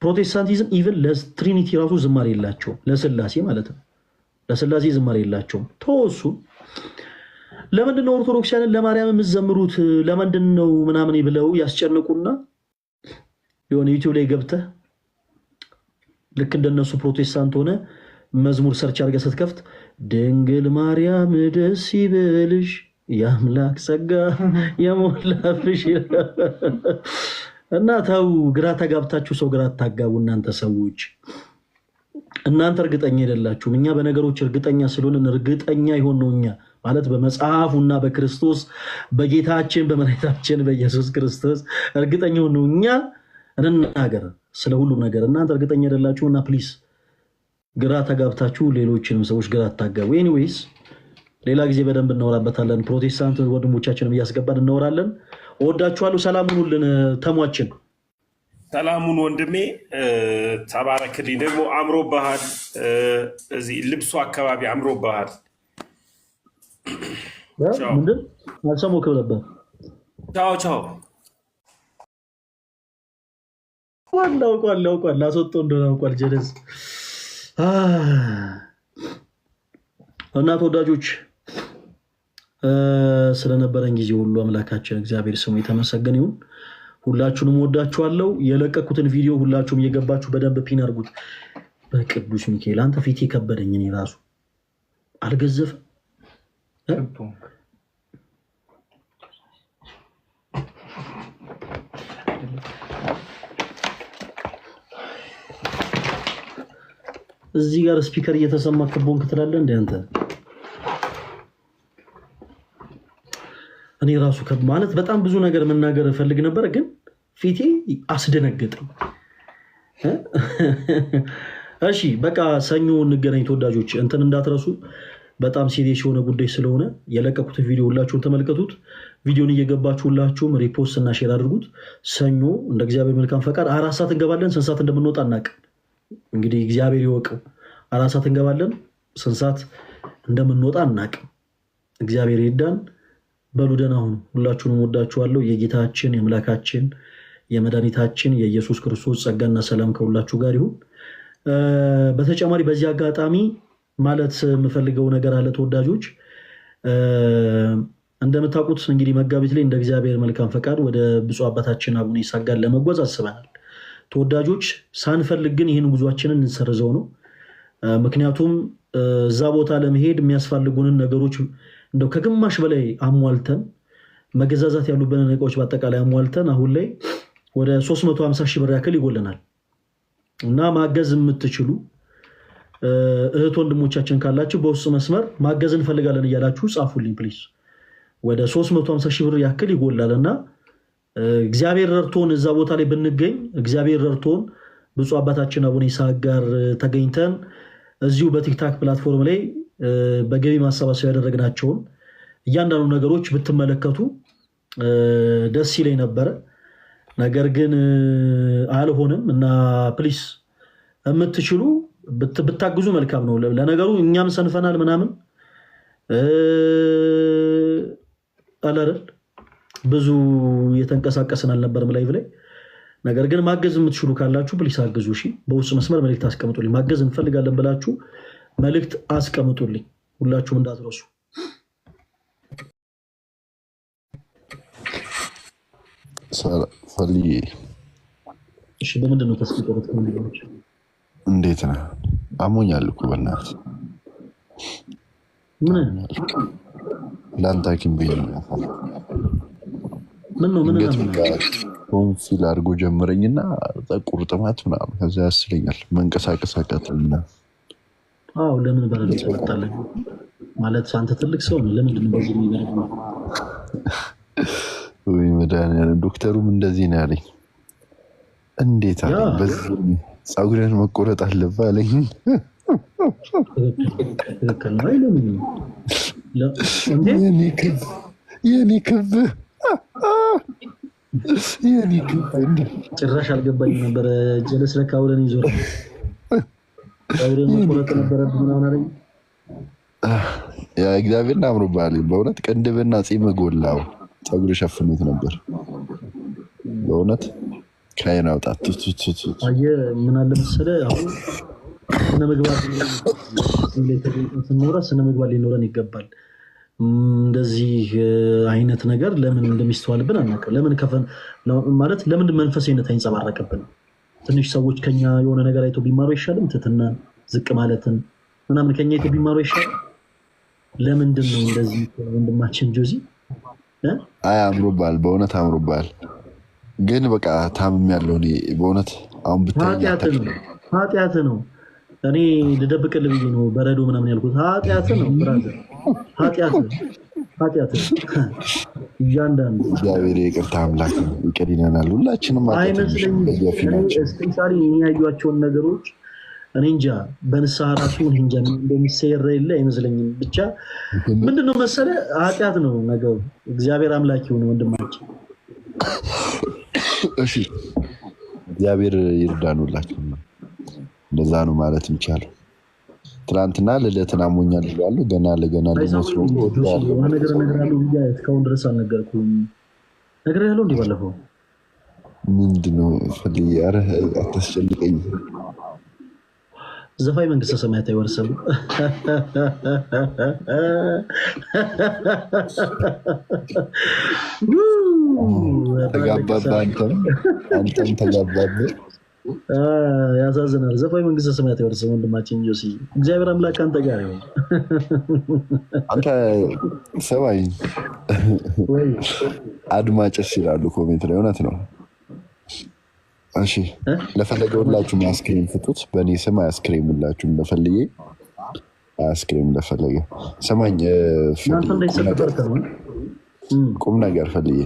Speaker 3: ፕሮቴስታንቲዝም ኢቨን ለትሪኒቲ ራሱ ዝማሬ የላቸውም፣ ለስላሴ ማለት ነው። ለስላሴ ዝማሬ የላቸውም። ተወሱ ለምንድነው ኦርቶዶክሳውያንን ለማርያም የምትዘምሩት ለምንድን ነው ምናምን ብለው ያስጨንቁና የሆነ ዩቲዩብ ላይ ገብተህ ልክ እንደነሱ ፕሮቴስታንት ሆነ መዝሙር ሰርች አድርገህ ስትከፍት ድንግል ማርያም ደስ ይበልሽ የአምላክ ጸጋ የሞላብሽ እና ተው፣ ግራ ተጋብታችሁ ሰው ግራ ታጋቡ። እናንተ ሰዎች እናንተ እርግጠኛ አይደላችሁም። እኛ በነገሮች እርግጠኛ ስለሆንን እርግጠኛ ይሆን ነው እኛ ማለት በመጽሐፉና በክርስቶስ በጌታችን በመድኃኒታችን በኢየሱስ ክርስቶስ እርግጠኛ ሆን ነው እኛ እንናገር ስለ ሁሉም ነገር። እናንተ እርግጠኛ አይደላችሁ እና ፕሊስ ግራ ተጋብታችሁ ሌሎችንም ሰዎች ግራ አታጋቡ። ኤኒዌይስ ሌላ ጊዜ በደንብ እናወራበታለን። ፕሮቴስታንት ወንድሞቻችንም እያስገባን እናወራለን። እወዳችኋለሁ። ሰላም ሁኑልን። ተሟችን
Speaker 2: ሰላሙን ወንድሜ ተባረክልኝ። ደግሞ አምሮብሃል፣ እዚህ ልብሱ አካባቢ አምሮብሃል።
Speaker 3: ምንድን አልሰማሁህም ነበር።
Speaker 2: ቻው ቻው።
Speaker 3: አውቋል ላስወጣው እንደሆነ አውቋል። ጀለስ እና ተወዳጆች ስለነበረን ጊዜ ሁሉ አምላካችን እግዚአብሔር ስሙ የተመሰገነ ይሁን። ሁላችሁንም ወዳችኋለሁ። የለቀኩትን ቪዲዮ ሁላችሁም እየገባችሁ በደንብ ፒን አድርጉት። በቅዱስ ሚካኤል አንተ ፊት የከበደኝ እኔ ራሱ አልገዘፍም። እዚህ ጋር ስፒከር እየተሰማ ከቦንክ ትላለህ እንደ አንተ። እኔ ራሱ ማለት በጣም ብዙ ነገር መናገር እፈልግ ነበር፣ ግን ፊቴ አስደነገጠኝ። እሺ በቃ ሰኞ እንገናኝ ተወዳጆች። እንትን እንዳትረሱ፣ በጣም ሲሪየስ የሆነ ጉዳይ ስለሆነ የለቀቁትን ቪዲዮ ሁላችሁም ተመልከቱት። ቪዲዮን እየገባችሁ ሁላችሁም ሪፖስት እና ሼር አድርጉት። ሰኞ እንደ እግዚአብሔር መልካም ፈቃድ 4 ሰዓት እንገባለን። ስንት ሰዓት እንደምንወጣ አናውቅም። እንግዲህ እግዚአብሔር ይወቀው። 4 ሰዓት እንገባለን። ስንት ሰዓት እንደምንወጣ አናውቅም። እግዚአብሔር ይርዳን። በሉ ደህና ሁኑ። ሁላችሁንም ወዳችኋለሁ። የጌታችን የአምላካችን የመድኃኒታችን የኢየሱስ ክርስቶስ ጸጋና ሰላም ከሁላችሁ ጋር ይሁን። በተጨማሪ በዚህ አጋጣሚ ማለት የምፈልገው ነገር አለ ተወዳጆች። እንደምታውቁት እንግዲህ መጋቢት ላይ እንደ እግዚአብሔር መልካም ፈቃድ ወደ ብፁዕ አባታችን አቡነ ይስሐቅ ጋር ለመጓዝ አስበናል ተወዳጆች። ሳንፈልግ ግን ይህን ጉዟችንን እንሰርዘው ነው። ምክንያቱም እዛ ቦታ ለመሄድ የሚያስፈልጉንን ነገሮች እንደው ከግማሽ በላይ አሟልተን መገዛዛት ያሉብንን እቃዎች በአጠቃላይ አሟልተን አሁን ላይ ወደ 350 ሺህ ብር ያክል ይጎለናል እና ማገዝ የምትችሉ እህት ወንድሞቻችን ካላችሁ በውስጥ መስመር ማገዝ እንፈልጋለን እያላችሁ ጻፉልኝ ፕሊዝ። ወደ 350 ሺህ ብር ያክል ይጎላል እና እግዚአብሔር ረድቶን እዛ ቦታ ላይ ብንገኝ እግዚአብሔር ረድቶን ብፁዕ አባታችን አቡነ ይስሐቅ ጋር ተገኝተን እዚሁ በቲክታክ ፕላትፎርም ላይ በገቢ ማሰባሰብ ያደረግናቸውን እያንዳንዱ ነገሮች ብትመለከቱ ደስ ይለኝ ነበረ። ነገር ግን አልሆንም እና ፕሊስ የምትችሉ ብታግዙ መልካም ነው። ለነገሩ እኛም ሰንፈናል ምናምን አላረል ብዙ የተንቀሳቀስን አልነበርም ላይቭ ላይ። ነገር ግን ማገዝ የምትችሉ ካላችሁ ፕሊስ አግዙ። እሺ፣ በውስጥ መስመር መልእክት አስቀምጡልኝ። ማገዝ እንፈልጋለን ብላችሁ መልእክት አስቀምጡልኝ። ሁላችሁም እንዳትረሱ።
Speaker 4: ፈልዬ
Speaker 3: እሺ፣ በምንድን ነው ተስፋ ቆርጥ ከሚሉት?
Speaker 4: እንዴት ነህ? አሞኛል እኮ በእናትህ።
Speaker 3: ምን
Speaker 4: ለአንተ ሐኪም ቤት ነው ያፋል።
Speaker 3: ምን ነው
Speaker 4: ቶንሲል አድርጎ ጀመረኝና ቁርጥማት ምናምን ከዛ ያስለኛል። መንቀሳቀስ አቃተኝና
Speaker 3: አዎ ለምን በረዶ ትመጣለህ ማለት አንተ ትልቅ ሰው ነው። ለምንድን ነው በዚህ የሚበረው?
Speaker 4: ወይ መድኃኒዓለም ዶክተሩም እንደዚህ ነው ያለኝ። እንዴት አለኝ በዚህ ፀጉሬን መቆረጥ አለብህ አለኝ።
Speaker 3: ትክክል ነው አይደለም?
Speaker 4: የኔ ክብ
Speaker 3: ጭራሽ አልገባኝ ነበረ። ጀለስ ለካ ብለን ይዞ ፀጉሬን መቆረጥ ነበረብህ ምናምን አለኝ።
Speaker 4: ያ እግዚአብሔርን አምሮብሃል በእውነት ቅንድብና ፂም ጎላው ፀጉር ሸፍኖት ነበር በእውነት ከአይን አውጣት
Speaker 3: አየህ ምን አለ መሰለህ አሁን ስነ ምግባር ስንኖራ ስነ ምግባር ሊኖረን ይገባል። እንደዚህ አይነት ነገር ለምን እንደሚስተዋልብን አናውቅም። ለምን ከፈን ማለት ለምን መንፈሳዊነት አይንጸባረቅብን? ትንሽ ሰዎች ከኛ የሆነ ነገር አይቶ ቢማሩ አይሻልም? ትህትናን ዝቅ ማለትን ምናምን ከኛ አይቶ ቢማሩ አይሻልም? ለምንድን ነው እንደዚህ? ወንድማችን ጆዚ
Speaker 4: አይ አምሮብሃል፣ በእውነት አምሮብሃል። ግን በቃ ታምም ያለው እኔ በእውነት አሁን ብታይ
Speaker 3: ኃጢአት ነው። እኔ ልደብቅልህ ብዬ ነው በረዶ ምናምን ያልኩት። ኃጢአት ነው ብራዘር፣ ኃጢአት እያንዳንዱ
Speaker 4: እግዚአብሔር የይቅርታ አምላክ ነው፣ ይቅር ይለናል ሁላችንም።
Speaker 3: አይመስለኝም ስፔሻሊ ያዩዋቸውን ነገሮች እኔ እንጃ በንስሐ ራሱ እንጃ እንደሚሰራ የለ አይመስለኝም። ብቻ ምንድነው መሰለህ ኃጢአት ነው ነገሩ። እግዚአብሔር አምላክ ይሁን ወንድማችን።
Speaker 4: እሺ እግዚአብሔር ይርዳኑላችሁ። እንደዛ ነው ማለት እንቻለው። ትናንትና ልደትን አሞኛል ይላሉ። ገና ለገና ሊመስሉ
Speaker 3: ነገር አለው ብዬ እስካሁን ድረስ አልነገርኩም። ነገር ያለው እንዲህ ባለፈው
Speaker 4: ምንድነው ፈልይ? ኧረ አታስጨንቀኝ።
Speaker 3: ዘፋኝ መንግስተ ሰማያት አይወርስም።
Speaker 4: ተጋባባ አንተም ተጋባብህ።
Speaker 3: ያሳዝናል። ዘፋኝ መንግስተ ሰማያት አይወርስም ወንድማችን ጆሲ። እግዚአብሔር አምላክ አንተ ጋር ይሁን።
Speaker 4: አንተ ሰማይ አድማጭስ ይላሉ ኮሜንት ላይ። እውነት ነው። እሺ ለፈለገ ሁላችሁም አያስክሬም ፍጡት። በእኔ ስም አያስክሬም ሁላችሁም ለፈልዬ አያስክሬም ለፈለገ ሰማኝ። ቁም ነገር ፈልዬ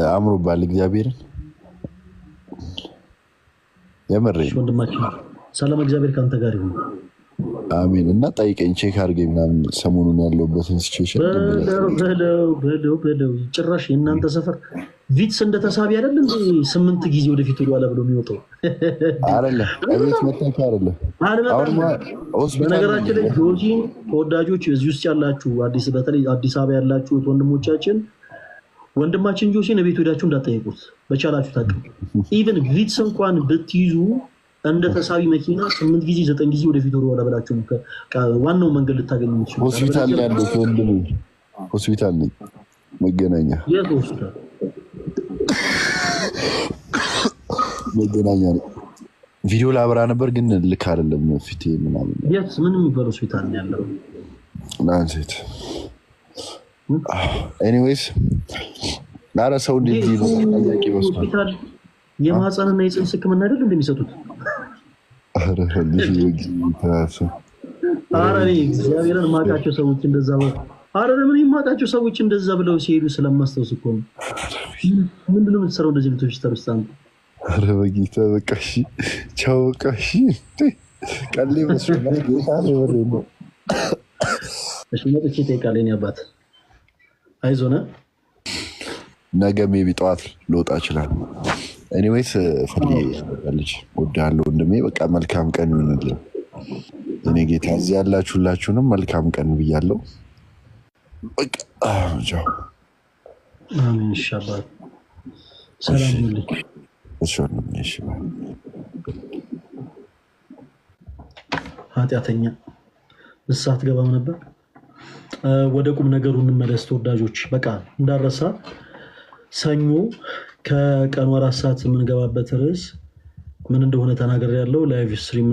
Speaker 4: አምሮብሃል። እግዚአብሔርን የምሬ
Speaker 3: ወንድማችን ሰላም፣ እግዚአብሔር ከአንተ ጋር ይሁን።
Speaker 4: አሜን። እና ጠይቀኝ ቼክ አድርገኝ ምናምን ሰሞኑን ያለሁበትን ሲቹዌሽን
Speaker 3: በለው። ጭራሽ የእናንተ ሰፈር ቪትስ እንደተሳቢ አይደል እንዴ? 8 ጊዜ ወደፊት ወደ ኋላ ብሎ የሚወጣው
Speaker 4: አይደለም። እቤት መጣች አይደለም።
Speaker 3: በነገራችን ላይ ጆሲን ተወዳጆች እዚህ ውስጥ ያላችሁ በተለይ አዲስ አበባ ያላችሁት ወንድማችን ጆሲን ቤት ሄዳችሁ እንዳትጠይቁት በቻላችሁ ታውቁ። ኢቭን ቪትስ እንኳን ብትይዙ እንደ ተሳቢ መኪና 8 ጊዜ 9 ጊዜ ወደፊት ወደ ኋላ ብላችሁ ዋናው መንገድ ልታገኙ ይችላል።
Speaker 4: ሆስፒታል ያለው ወንድም ሆስፒታል ነኝ መገናኛ
Speaker 3: የት ሆስፒታል?
Speaker 4: መገናኛ ነው። ቪዲዮ ላብራ ነበር ግን ልክ አይደለም ፊቴ ምናምን።
Speaker 3: የት ምን የሚባል ሆስፒታል ነው ያለው?
Speaker 4: ላንሴት ኤኒዌይስ ላረ ሰው እንደዚህ ነው ታያቂ
Speaker 3: ሆስፒታል የማህፀንና የፅንስ ህክምና አይደል እንደሚሰጡት?
Speaker 4: አረ
Speaker 3: እግዚአብሔርን ማቃቸው ሰዎች እንደዛ ሰዎች እንደዛ ብለው ሲሄዱ ስለማስታውስ እኮ ነው። ምንድነው የምትሰራው እንደዚህ ልቶች ተሩስታ?
Speaker 4: አረ በጌታ በቃ እሺ ቻው በቃ እሺ ቀሌ መስሎኝ ጌታ ነው።
Speaker 3: እሺ መጥቼ እጠይቃለሁ። የእኔ አባት አይዞህ ነህ።
Speaker 4: ነገ ሜቢ ጠዋት ልወጣ እችላለሁ። ኤኒዌይስ ልጅ ወዳለው ወንድሜ በቃ መልካም ቀን ይሆንልኝ። እኔ ጌታ እዚህ ያላችሁላችሁንም መልካም ቀን ብያለሁ። በቃ ቻው።
Speaker 3: አሜን። ሻባት ሰላም ይሁንልኝ።
Speaker 4: እሺ
Speaker 3: ኃጢአተኛ ንስሐ ገባም ነበር። ወደ ቁም ነገሩ እንመለስ ተወዳጆች። በቃ እንዳረሳ ሰኞ ከቀኑ 4 ሰዓት የምንገባበት ርዕስ ምን እንደሆነ ተናገር ያለው ላይቭ ስትሪም